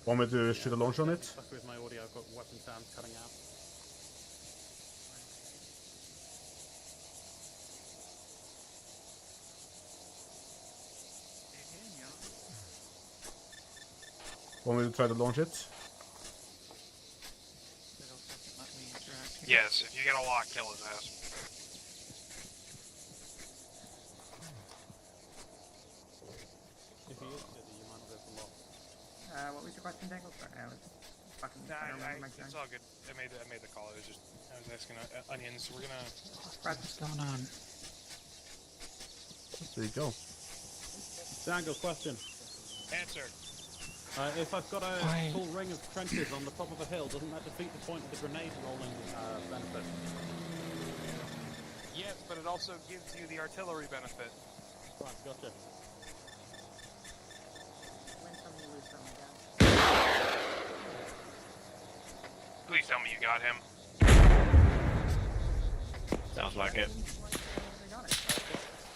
Want me to shoot a launch on it?
Fuck with my audio, I've got weapon sounds cutting out.
Want me to try to launch it?
Let me interact.
Yes, if you get a lock, kill his ass.
If he is steady, you might not go for lock.
What was your question, Dangle? Sorry, I was fucking.
Nah,
I don't remember my
it's
turn.
all good. I made the call. It was just I was asking onions. We're gonna.
What's going on?
There you go.
Dangle, question.
Answer.
If I've got a full ring of trenches on the top of a hill, doesn't that defeat the point of the grenade rolling benefit?
Yes, but it also gives you the artillery benefit.
Right, gotcha.
Win some, you lose some, I guess.
Please tell me you got him.
Sounds like it.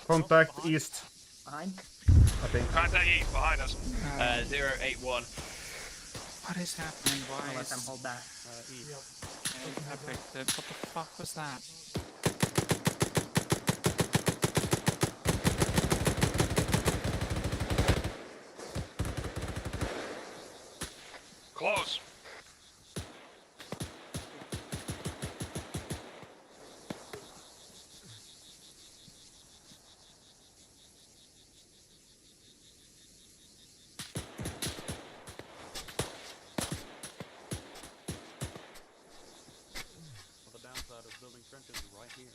Contact east,
Behind?
I think.
Contact east behind us.
081.
What is happening? Why
I'll let
is...
them hold that.
Epic. What the fuck was that?
Close.
Well, the downside of building trenches is right here.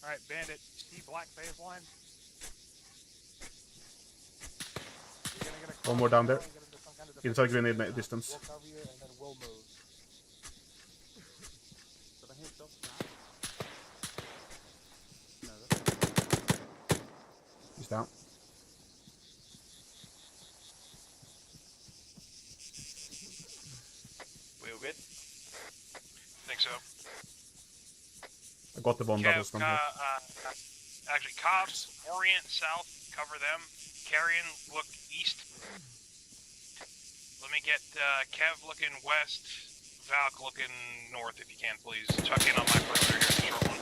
Alright, Bandit. See black phase line? You're gonna get a
One more down there.
get into some kind of
Inside grenade distance.
We'll cover you and then we'll move.
Did I hear shots now? No,
He's down.
We all good?
Think so.
I got the one that was from here.
Actually, Cobbs, orient, south, cover them. Carrion, look east. Let me get Kev looking west. Valk looking north if you can, please. Chuck in on my perimeter here, the short one.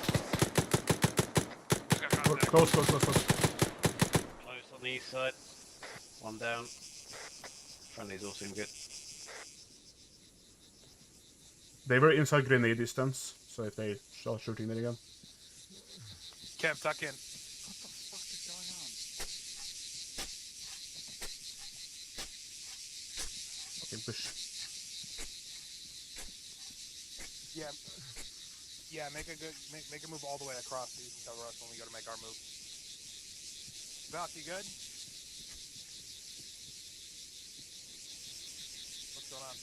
Close.
Close on the east side. One down. Friendlies all seem good.
They were inside grenade distance, so if they start shooting it again.
Kev, tuck in.
What the fuck is going on?
Okay, push.
Yeah, make a move all the way across so you can cover us when we go to make our move. Valk, you good? What's going on?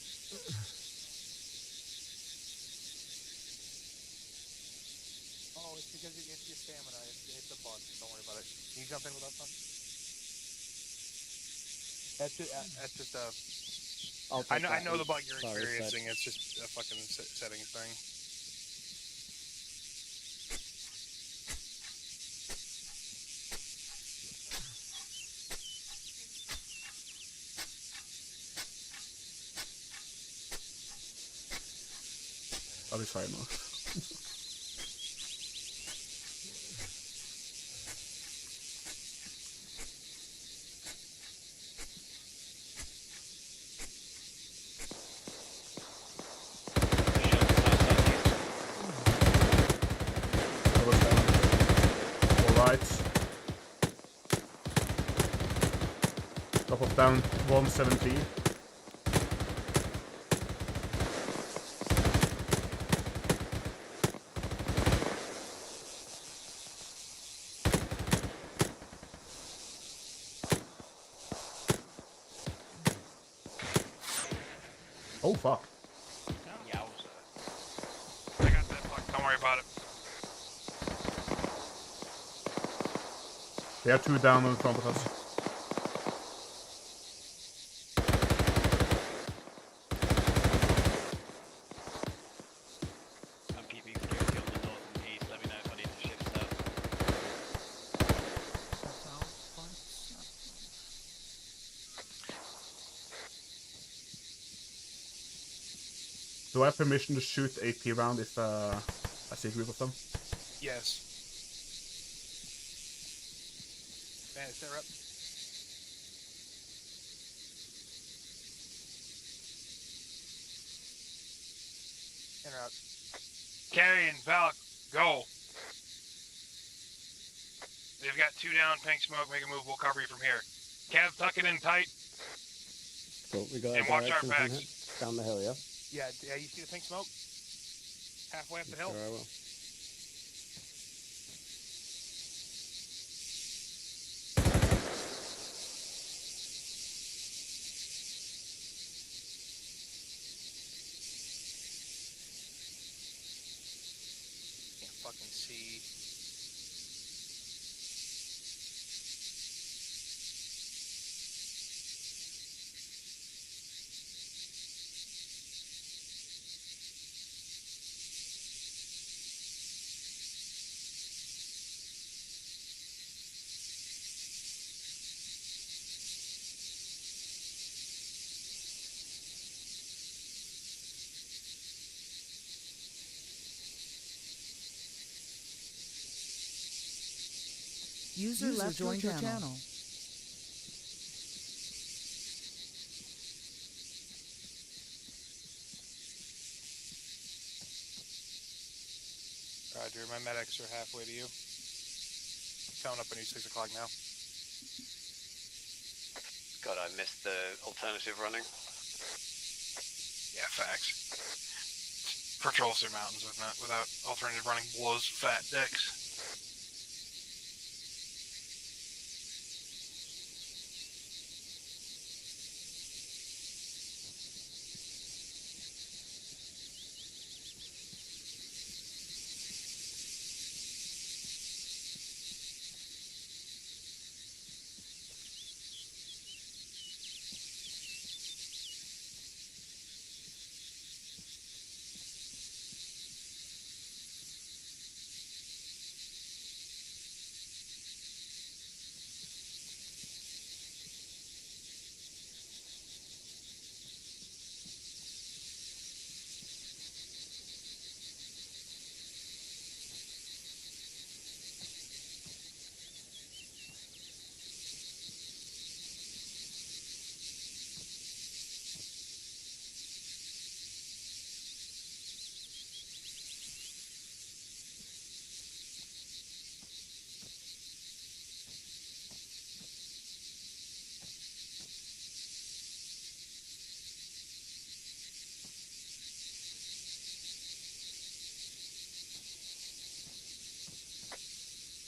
Oh, it's because it's your stamina. It's a bug. Don't worry about it. Can you jump in with us, son? That's just a... I know the bug you're experiencing. It's just a fucking settings thing.
I'll be fine now. Top of down 117. Oh fuck.
Yowza. I got that fuck. Don't worry about it.
They are two down in front of us.
I'm keeping security on the north and east. Let me know if I need to shift stuff.
Do I have permission to shoot AP round if I see a group of them?
Yes. Man, is there up? In or out? Carrion, Valk, go. They've got two down, pink smoke, make a move, we'll cover you from here. Kev, tuck it in tight.
Cool, we got
And
a
watch our
direction from
backs.
here. Down the hill, yeah?
Yeah, you see the pink smoke? halfway up the hill.
Sure I will.
Can't fucking see.
User left your channel.
Roger, my medics are halfway to you. Coming up on you 6 o'clock now.
God, I missed the alternative running.
Yeah, facts. Patrols through mountains without alternative running blows fat decks.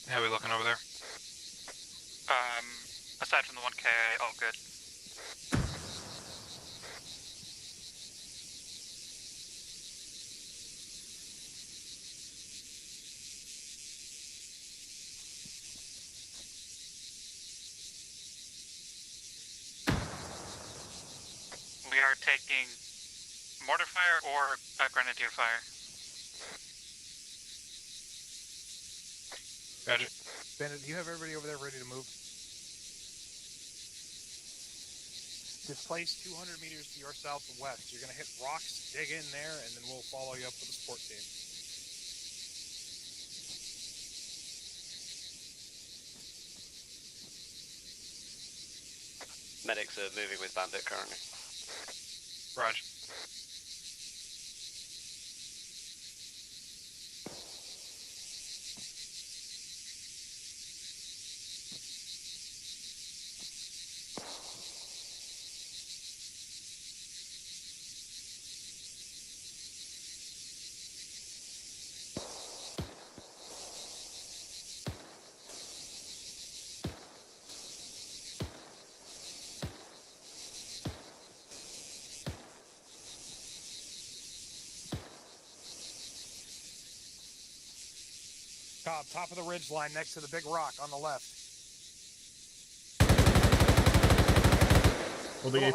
How are we looking over there?
Aside from the 1K, all good. We are taking mortar fire or grenadier fire.
Roger. Bandit, do you have everybody over there ready to move? Displace 200 meters to your south and west. You're going to hit rocks, dig in there, and then we'll follow you up with a support team.
Medics are moving with Bandit currently.
Roger. Cobb, top of the ridge line next to the big rock on the left.
Och det är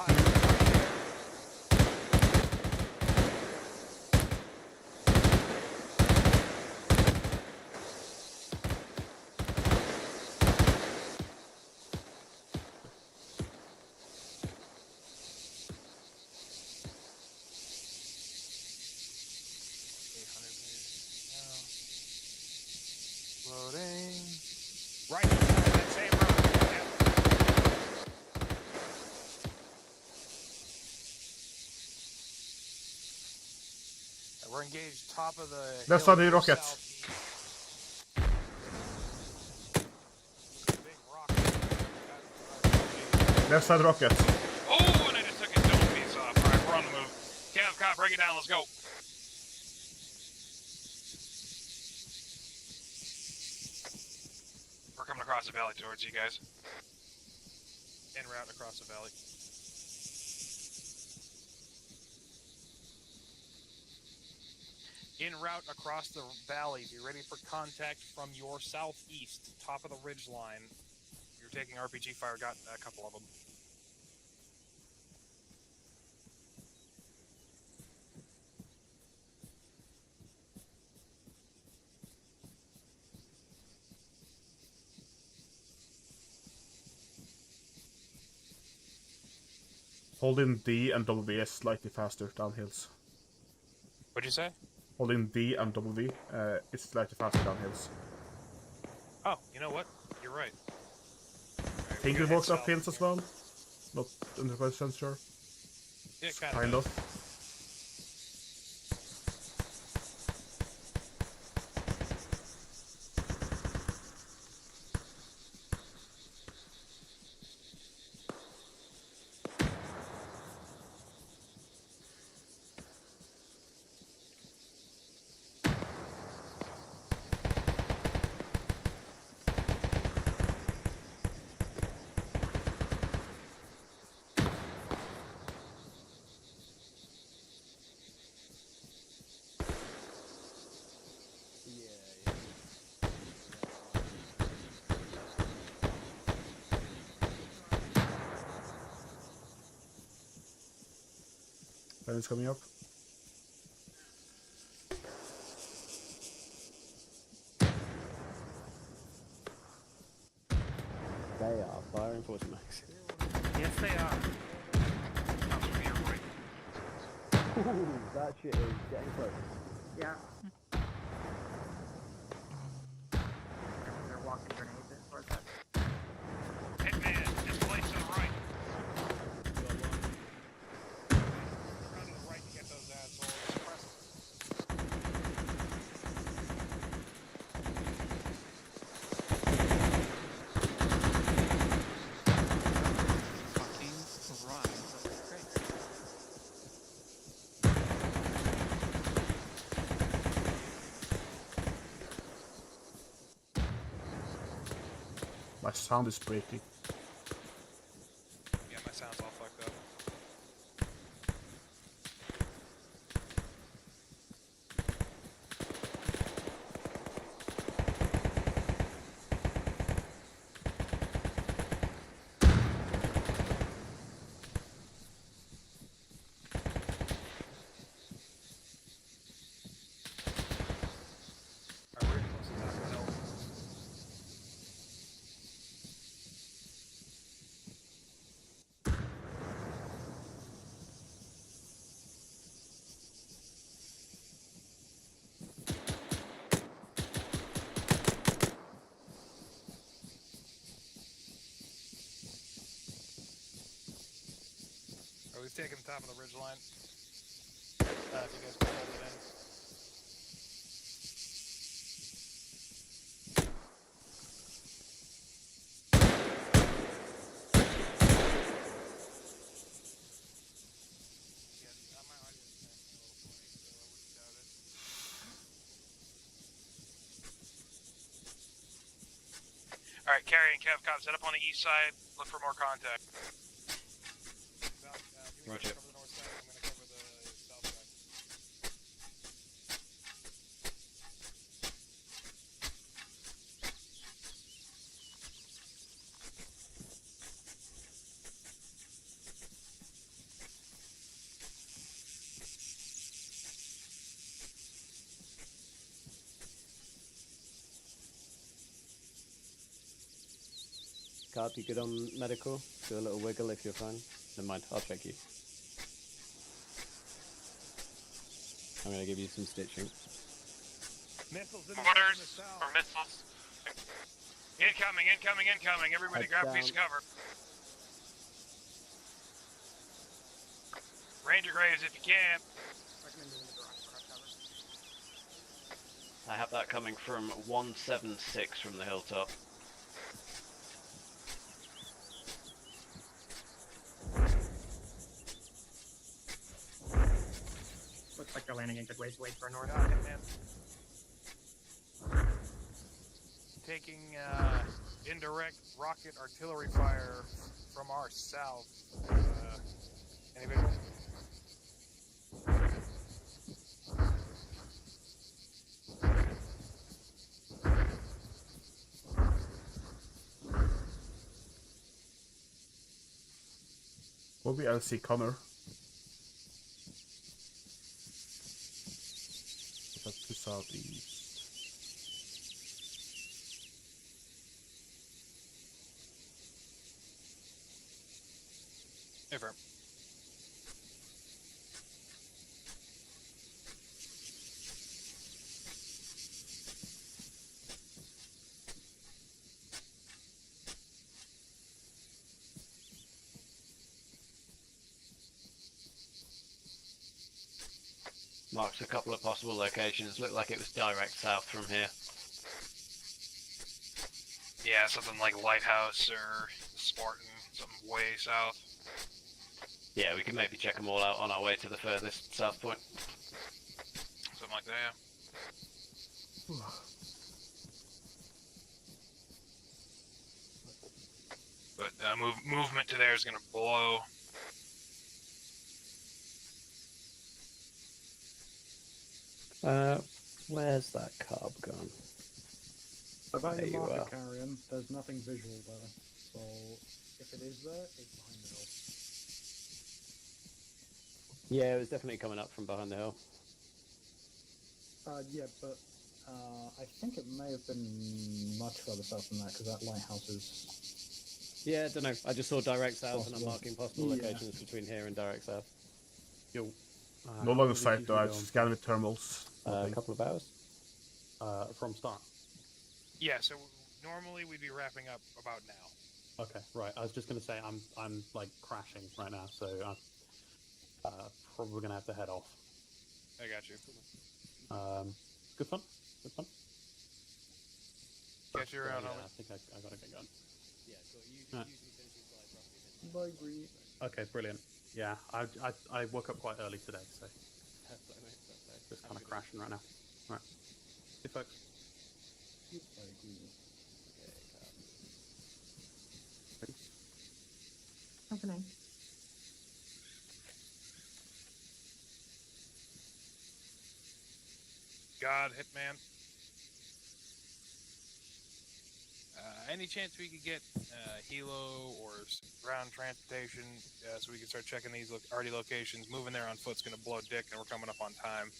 Loading. Right beside that same road. Yeah. We're engaged top of the
Där
hill
sa det
to the
rocket.
southeast. Big rock.
Left side rocket.
Oh, and I just took his dome piece off. All right, we're on the move. Cav, cop, break it down. Let's go. across the valley towards you guys. En route across the valley. En route across the valley, be ready for contact from your southeast, top of the ridge line. You're taking RPG fire, got a couple of them.
Holding D and W is slightly faster down hills.
What'd you say?
Holding D and W is slightly faster down hills.
Oh, you know what? You're right.
I think it works up hills as well. Not 100% sure.
Yeah,
Kind of. When it's coming up.
They are firing 40 max.
Yes, they are.
Ooh, that shit is getting close.
Yeah. They're walking grenades in towards us.
Hitman, this place to the right. Around to the right to get those assholes.
Fucking run. That's great.
My sound is breaking.
Yeah, my sound's all fucked up. Alright, we're close to top of the hill. We've taken the top of the ridge line. If you guys can hold it in. Alright, Carrie and Kevcom, set up on the east side. Look for more contact.
Roger.
Cover the north side, I'm gonna cover the south side.
Carp, you good on medical? Do a little wiggle if you're fine. Never mind, I'll check you. I'm gonna give you some stitching.
Missiles in
Orders
the south.
for missiles.
Incoming, incoming, incoming. Everybody
Heads
grab a
down.
piece of cover. Ranger Graves if you can.
Recommend moving the garage for our cover.
I have that coming from 176 from the hilltop.
Looks like they're landing in good ways. Wait for a north.
Taking indirect rocket artillery fire from our south. Any visual?
Will be LC Connor. That's to southeast.
Affirm.
Marked a couple of possible locations. Looked like it was direct south from here.
Yeah, something like Lighthouse or Spartan, something way south.
Yeah, we can maybe check them all out on our way to the furthest south point.
Something like that, yeah. But movement to there is going to blow.
Where's that carb gone?
About
There
your
you
marker
are.
carrion, there's nothing visual there. So if it is there, it's behind the hill.
Yeah, it was definitely coming up from behind the hill.
Yeah, but I think it may have been much further south than that, because that lighthouse is...
Yeah, I don't know. I just saw direct south and I'm
Possible.
marking possible
Yeah.
locations between here and direct south.
Yo.
No longer sight though, I just scanned with thermals.
A couple of hours?
From start.
Yeah, so normally we'd be wrapping up about now.
Okay, right. I was just gonna say I'm like crashing right now, so I'm probably gonna have to head off.
I got you.
Good fun. Good fun.
Catch you around,
yeah,
homie.
I think I gotta get going.
Yeah, so
Right.
Bye, Green.
Okay, brilliant. Yeah, I woke up quite early today, so just kind of crashing right now. Right. See you folks.
Bye, Green.
Opening.
God, Hitman. Any chance we could get helo or ground transportation so we can start checking these already locations? Moving there on foot's going to blow dick, and we're coming up on time.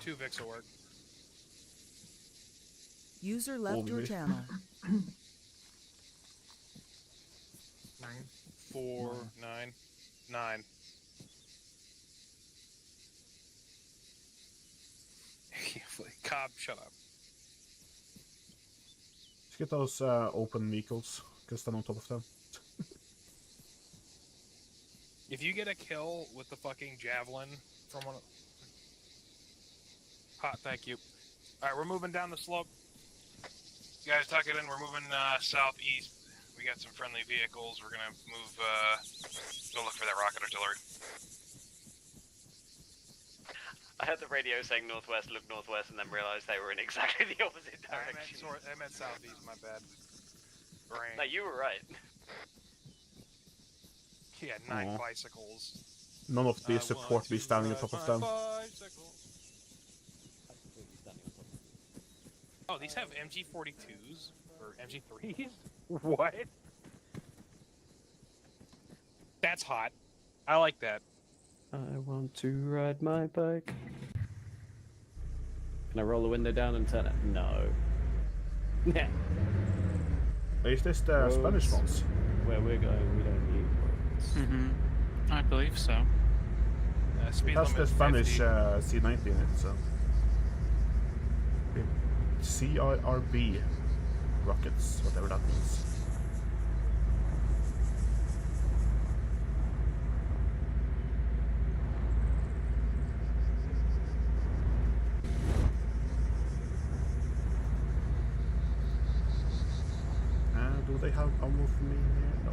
Two Vicks will work.
User left your channel.
4, 9, 9. Cobb, shut up.
Let's get those open vehicles, because stand on top of them.
If you get a kill with the fucking javelin from one of... Hot, thank you. Alright, we're moving down the slope. You guys tuck it in, we're moving southeast. We got some friendly vehicles. We're gonna move, go look for that rocket artillery.
I heard the radio saying northwest, look northwest, and then realised they were in exactly the opposite direction.
I meant southeast, my bad. Brain.
No, you were right.
He had 9
Aw.
bicycles.
None of these support me standing on top of them.
Oh, these have MG42s? Or MG3s? What? That's hot. I like that.
I want to ride my bike. Can I roll the window down and turn it? No. Yeah.
Is this the Spanish ones?
Where we're going, we don't need roads.
Mm-hmm. I believe so.
Speed
That's the
limit
Spanish
50.
C90 in it, so. CIRB rockets, whatever that means. Do they have ammo for me here? No.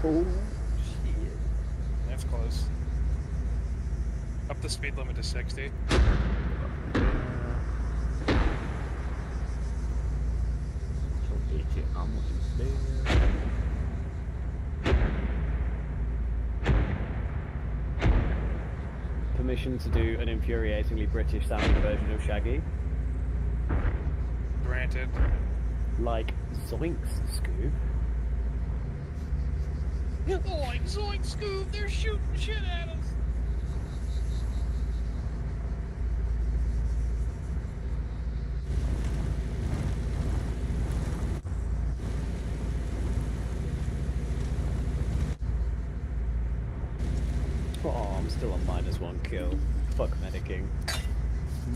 Oh, shit.
That's close. Up the speed limit to 60.
Permission to do an infuriatingly British sounding version of Shaggy.
Granted.
Like Zoinks, Scoob.
Like Zoink Scoob, they're shooting shit at us.
Oh, I'm still on -1 kill. Fuck medicing.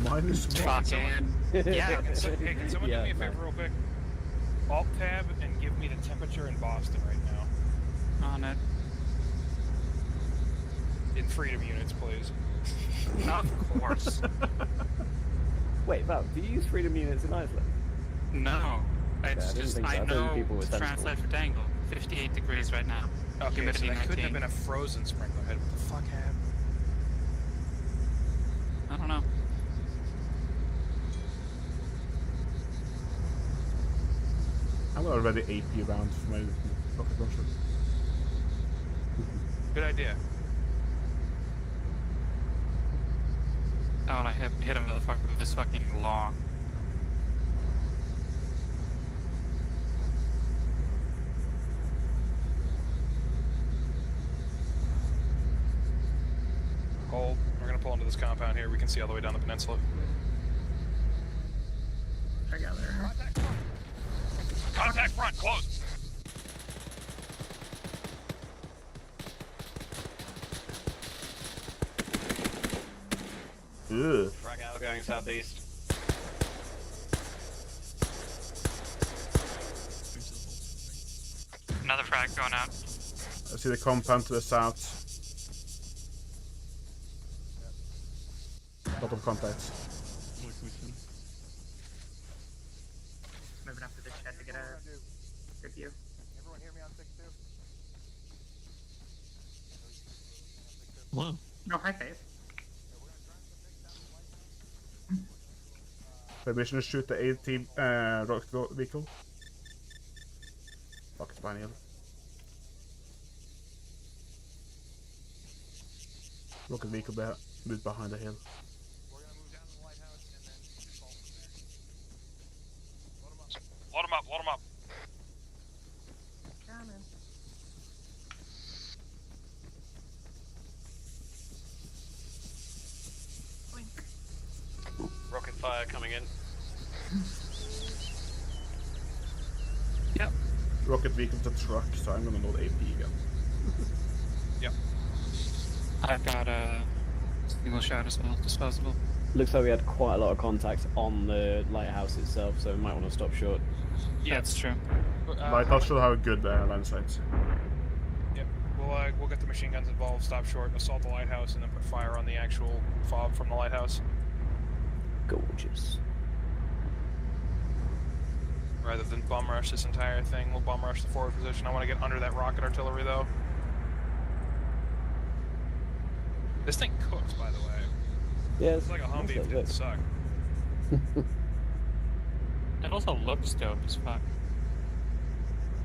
-1?
Yeah, can someone
Yeah,
do me a
man.
favor real quick? Alt tab and give me the temperature in Boston right now.
On it.
In freedom units, please.
Of course.
Wait, Val, do you use freedom units in Iceland?
No. It's
I didn't
just,
think so.
I
I thought
know
people were sensible.
translate for dangle. 58 degrees right now.
Okay, so
Humidity
that couldn't have
19.
been a frozen sprinkler head. What the fuck happened?
I don't know.
I'm already AP rounds for my rocket launcher.
Good idea.
Oh, and I hit him with this fucking long.
Hold. We're gonna pull into this compound here. We can see all the way down the peninsula.
Together.
Contact front, close.
Ugh.
Frag out going southeast.
Another frag going out.
I see the compound to the south. Lot of contacts.
Moving up to the shed to get a good view.
Everyone hear me on 6-2?
Hello. No, hi, Faith.
Permission to shoot the A-team rocket vehicle. Fuck, it's behind you. Rocket vehicle moved behind the hill.
Load him up, load him up.
Coming.
Rocket fire coming in.
Yep.
Rocket vehicle to truck, so I'm gonna load AP again.
Yep.
I've got a single shot as well, disposable.
Looks like we had quite a lot of contacts on the lighthouse itself, so we might want to stop short.
Yeah, that's true.
Lighthouse should have a good line sight.
Yep. We'll get the machine guns involved, stop short, assault the lighthouse, and then put fire on the actual fob from the lighthouse.
Gorgeous.
Rather than bum rush this entire thing, we'll bum rush the forward position. I want to get under that rocket artillery, though. This thing cooks, by the way.
Yeah,
It's like a Humvee if it didn't suck.
It also looks dope as fuck.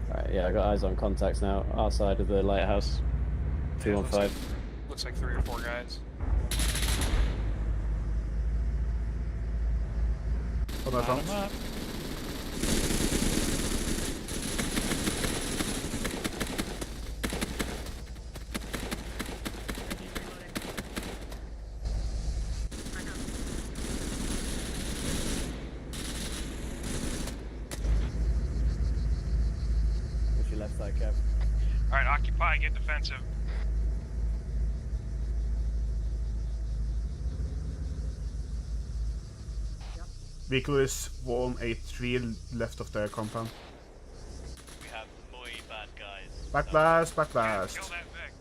Alright, yeah, I got eyes on contacts now. Our side of the lighthouse. 215.
Looks like 3 or 4 guys.
Oh, that
Bottom
sounds.
up.
What's your left side, Kev?
Alright, occupy, get defensive.
Vehicle is 183 left of the compound.
We have muy bad guys.
Backblast, backblast.
Kill that Vic.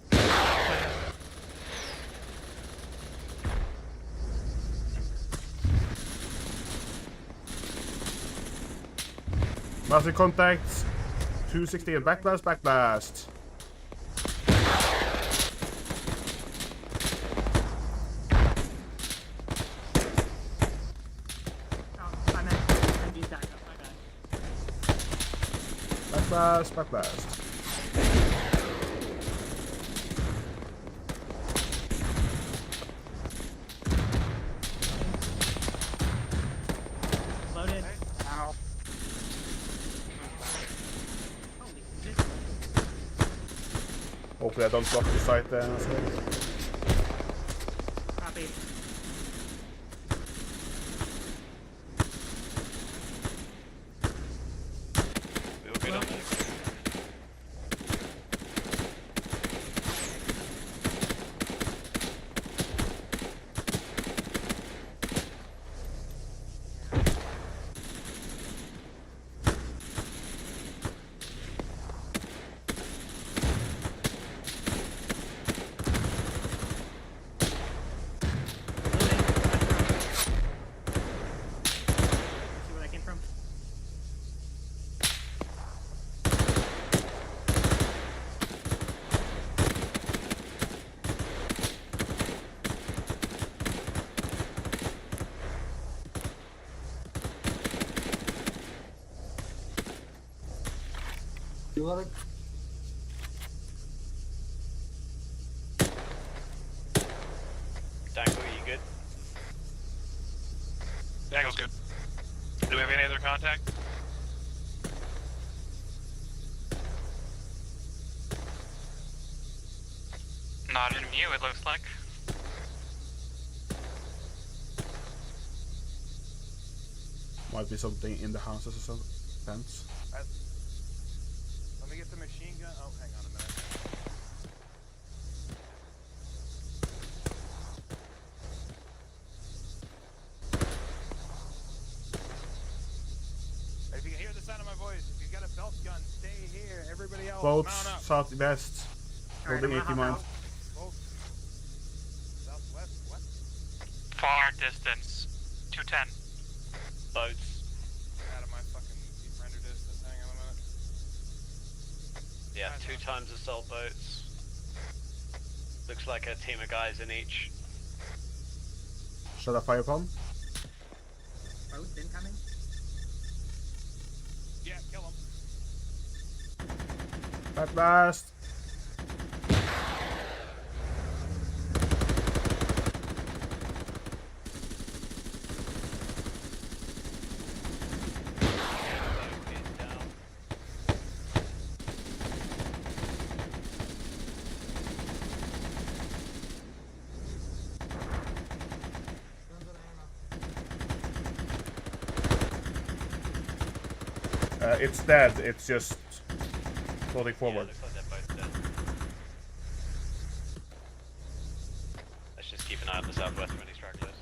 Massive contacts. 268, backblast, backblast. blast, back blast.
Loaded. Ow. Holy shit.
Hopefully I don't block the site there.
Copy.
We will get on there.
See where that came from?
You want it?
Dangle, you good?
Dangle's good. Do we have any other contact?
Not in view, it looks like.
Might be something in the houses or something. Fence.
Let me get the machine gun. Oh, hang on a minute. If you can hear the sound of my voice, if you've got a belt gun, stay here. Everybody else,
Boats,
mount up.
southwest.
Alright,
Holding
I'm
80
gonna hop
mines.
out.
Boats. Southwest, what?
Far distance. 210.
Boats.
Out of my fucking render distance. Hang on a minute.
Yeah, 2 times assault boats. Looks like a team of guys in each.
Should I fire upon?
Boats incoming.
Yeah, kill him.
Back blast. It's dead, it's just floating forward.
Looks like they're both dead. Let's just keep an eye on the southwest for any stragglers.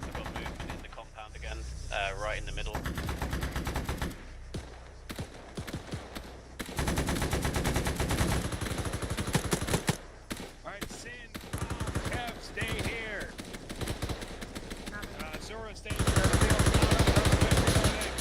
I've got movement in the compound again, right in the middle.
Alright, Sin, Kev, stay here. Zora, stay here. Everybody else, mount up.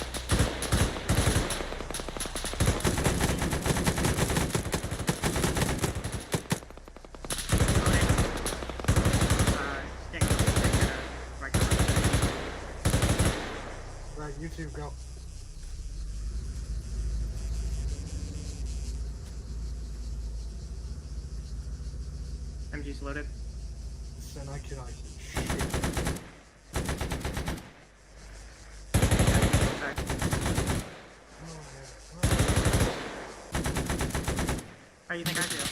Right, you two go.
MG's loaded.
Then I can
How do you think I feel?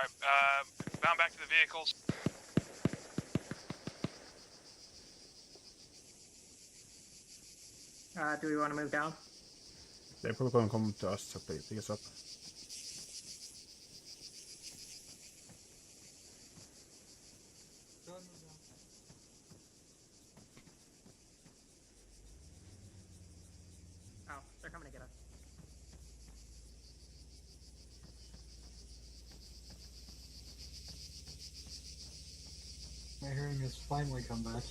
Alright, bound back to the vehicles.
Do we want to move down?
They're probably going to come to us to pick us up.
Oh, they're coming to get us.
My hearing has finally come back.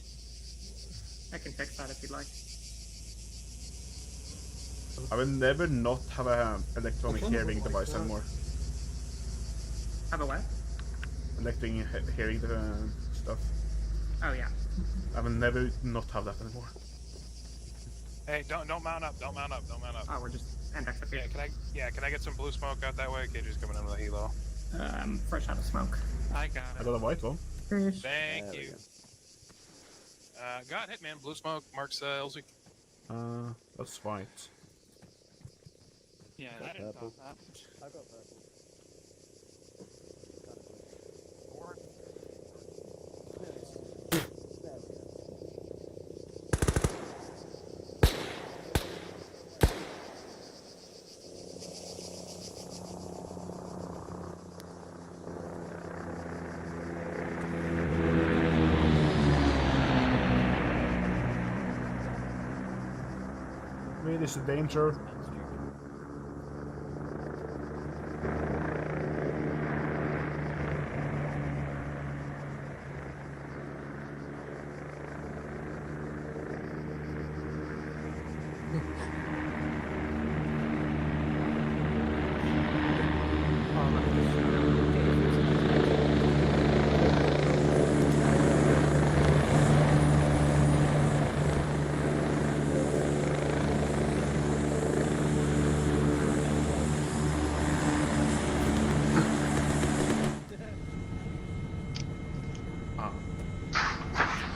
I can fix that if you'd like.
I will never not have a electronic hearing device anymore.
Have a what?
Electronic hearing stuff.
Oh yeah.
I will never not have that anymore.
Hey, don't mount up, don't mount up, don't mount up.
Oh, we're just index up here.
Can I get some blue smoke out that way? KJ's coming in with a helo.
Fresh out of smoke.
I got
I
it.
got a white one.
Thank you. Got Hitman, blue smoke, marks LZ.
That's white.
Yeah, I didn't thought that.
I got purple.
Really, is a danger.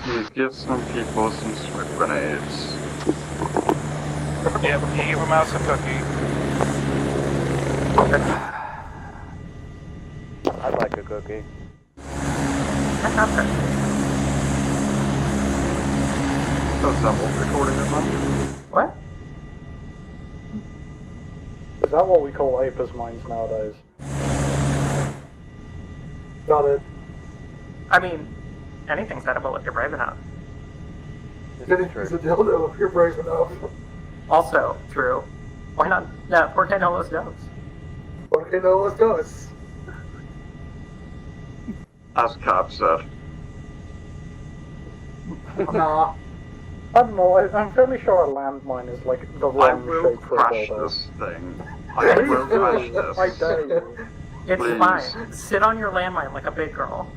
Please give some people some smoke grenades.
Yep, you give them out some cookie.
I'd like a cookie.
That's not what recording is on.
What?
Is that what we call Apis mines nowadays? Got it.
I mean, anything's edible if you're brave enough.
Anything's a dildo if you're brave enough.
Also, true. Why not? Yeah, ¿por qué no los dos?
¿Por qué no los dos?
As Cap said.
Nah. I don't know, I'm fairly sure a landmine is like the
I
wrong
will
shape for a
crash
dildo.
this thing. I will crash this.
I dare you.
It's
Please.
fine. Sit on your landmine like a big girl.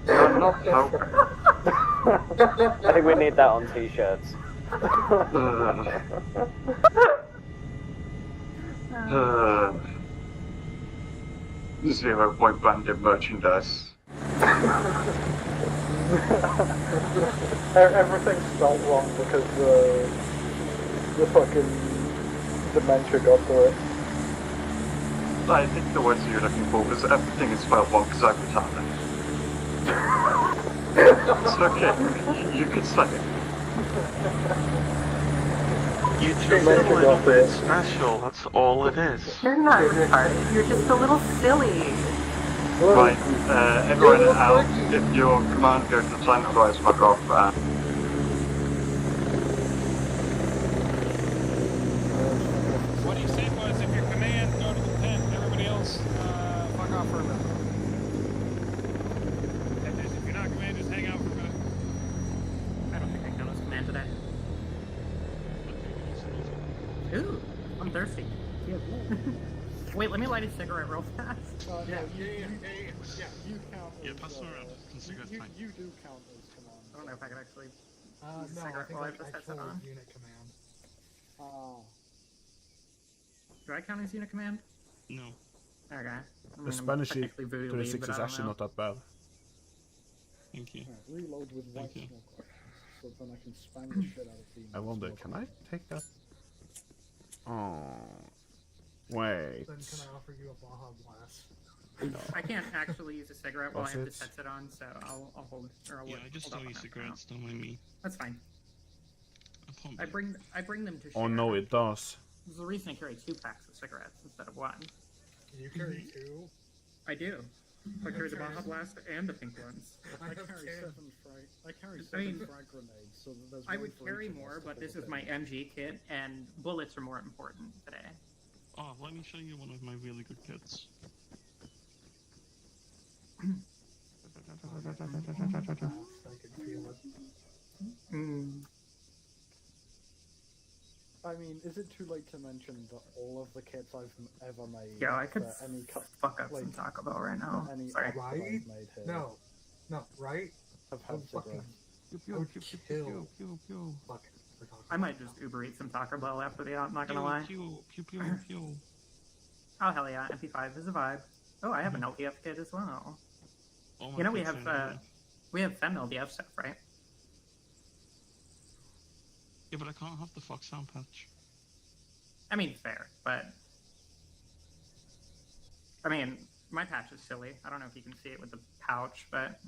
You're not helping.
I think we need that on t-shirts.
Zero-point bandit merchandise.
Everything's spelled wrong because the fucking dementia got to it.
I think the words you're looking for is everything is spelled wrong because I'm retarded. It's okay, you can say it.
You're just a little bit special, that's all it is.
You're not retarded. You're just a little silly.
Right, everyone else, if your command goes to silent, otherwise fuck off.
What he said was, if your command, go to the tent. Everybody else, fuck off for a minute. If you're not command, just hang out for a minute.
I don't think I can lose command today. Ooh, I'm thirsty. Wait, let me light a cigarette real fast.
Yeah, you count as,
pass them around. Cigarette's fine.
you do count as command.
I don't know if I can actually.
No, I
cigarette
think
while I
that's
have this headset
actually
on.
unit command.
Do I count as unit command?
No.
Okay. I mean,
The Spanish
I'm technically voodoo
36
lead, but
is
I don't
actually
know.
not that bad.
Thank you.
Reload with white
Thank you.
smoke, so then I can spang the shit out of the.
I wonder, can I take that? Oh, Wait.
Then can I offer you a Baja Blast?
I can't actually use a cigarette while I have
What's
this
it?
headset on, so I'll hold it. Or I'll
Yeah, I just
hold
saw
off
you
on that for now.
cigarettes, don't mind me.
That's fine.
Upon
I bring them to share.
Oh no, it does.
There's a reason I carry 2 packs of cigarettes instead of 1.
You carry 2?
I do. I carry the Baja Blast and the pink ones.
I carry 7 frag grenades, so that there's
I
one
would
for
carry
each of us
more,
to
but this
hold
is
it.
my MG kit, and bullets are more important today.
Oh, let me show you one of my really good kits.
I can feel it.
I mean, is it too late to mention that all of the kits I've ever made?
Yeah, I could
for any
fuck up some Taco Bell right now.
Any
Sorry.
ops that I've made here
No, right?
have had cigarettes.
I would kill. Fuck.
I might just Uber eat some Taco Bell after the out, not gonna lie.
Pew, pew, pew, pew.
Oh, hell yeah, MP5 is a vibe. Oh, I have an LDF kit as well.
Oh, my
You know, we
kits
have,
are anyway.
we have Fem LDF stuff, right?
Yeah, but I can't have the Fox sound patch.
I mean, fair, but... I mean, my patch is silly. I don't know if you can see it with the pouch, but...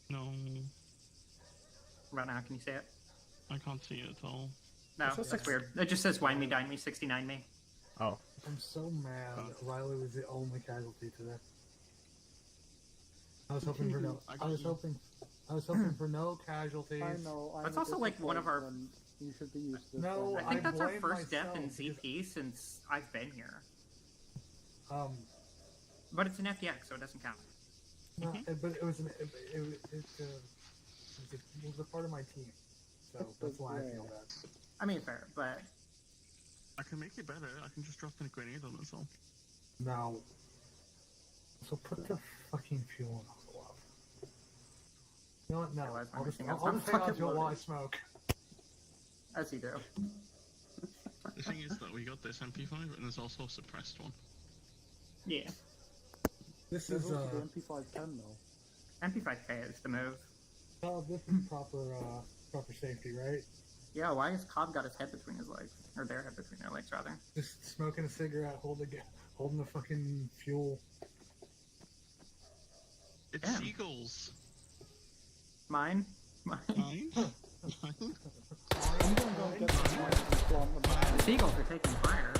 No,
About now, can you see it?
I can't see it at all.
No, it looks weird. It just says Wine Me, Dine Me, 69 Me.
Oh.
I'm so mad that Riley was the only casualty today. I was hoping for no. I was hoping for no casualties.
I know. I'm
That's
a
also like one of our...
disappointment. You should be used to this.
No,
one.
I think that's our
blame
first death in
myself
ZP since I've been here. But it's an FDX, so it doesn't count.
No, but it was a part of my team, so that's why I feel bad.
I mean, fair, but...
I can make it better. I can just drop in a grenade on it all.
No. So put the fucking fuel in the glove. You know what? No. I'll just hang on to it while I smoke.
As you do.
The thing is that we got this MP5 and there's also a suppressed one.
Yeah.
This
There's
is
also the MP510 though.
MP5K is the move.
Oh, this is proper safety, right?
Yeah, why has Cobb got his head between his legs? Or their head between their legs, rather.
Just smoking a cigarette, holding the fucking fuel.
It's seagulls.
Mine?
Mine?
The seagulls are taking fire.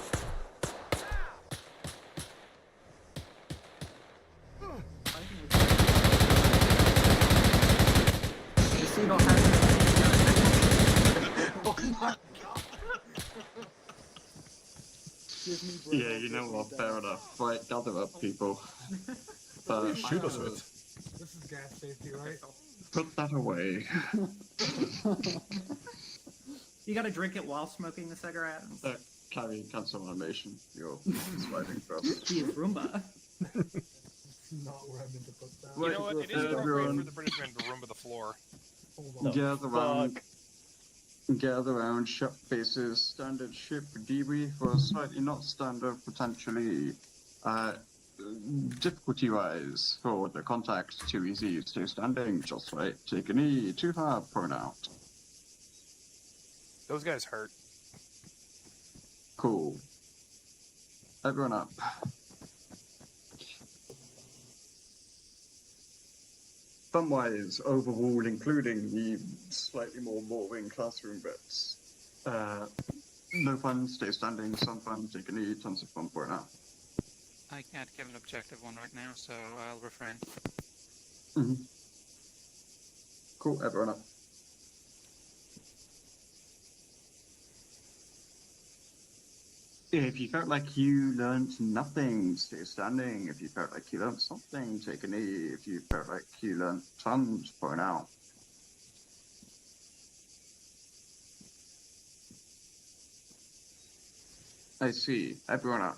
The seagull has...
Oh my god!
Yeah, you know what? Fair enough. Right, gather up, people.
Shoot us with.
This is gas safety, right?
Put that away.
You gotta drink it while smoking the cigarette.
Carry cancel animation. You're surviving first.
Gee, Roomba.
That's not where I meant to put that.
You know what? It is appropriate for the British men to Roomba the floor.
Gather around ship bases, standard ship debrief, or slightly not standard, potentially difficulty-wise for the contact. Too easy, stay standing, just right, take a knee, too hard, point out.
Those guys hurt.
Cool. Everyone up. Fun-wise, overall, including the slightly more boring classroom bits. No fun, stay standing, some fun, take a knee, tons of fun for it now.
I can't give an objective one right now, so I'll refrain.
Cool, everyone up. If you felt like you learned nothing, stay standing. If you felt like you learned something, take a knee. If you felt like you learned tons, point out. I see. Everyone up.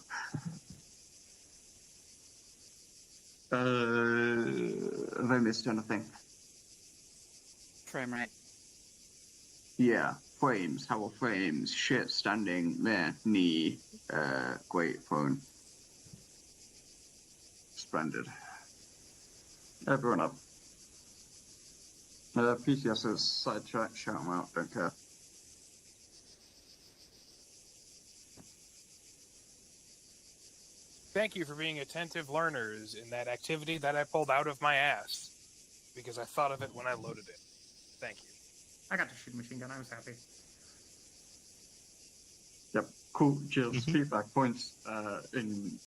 Have I missed anything?
Frame rate.
Yeah, frames. How are frames? Shit, standing there, knee. Great phone. Splendid. Everyone up. PCS's sidetrack, shout them out, don't care.
thank you for being attentive learners in that activity that I pulled out of my ass. Because I thought of it when I loaded it. Thank you.
I got to shoot a machine gun. I was happy.
Yep. Cool. Jill's feedback points in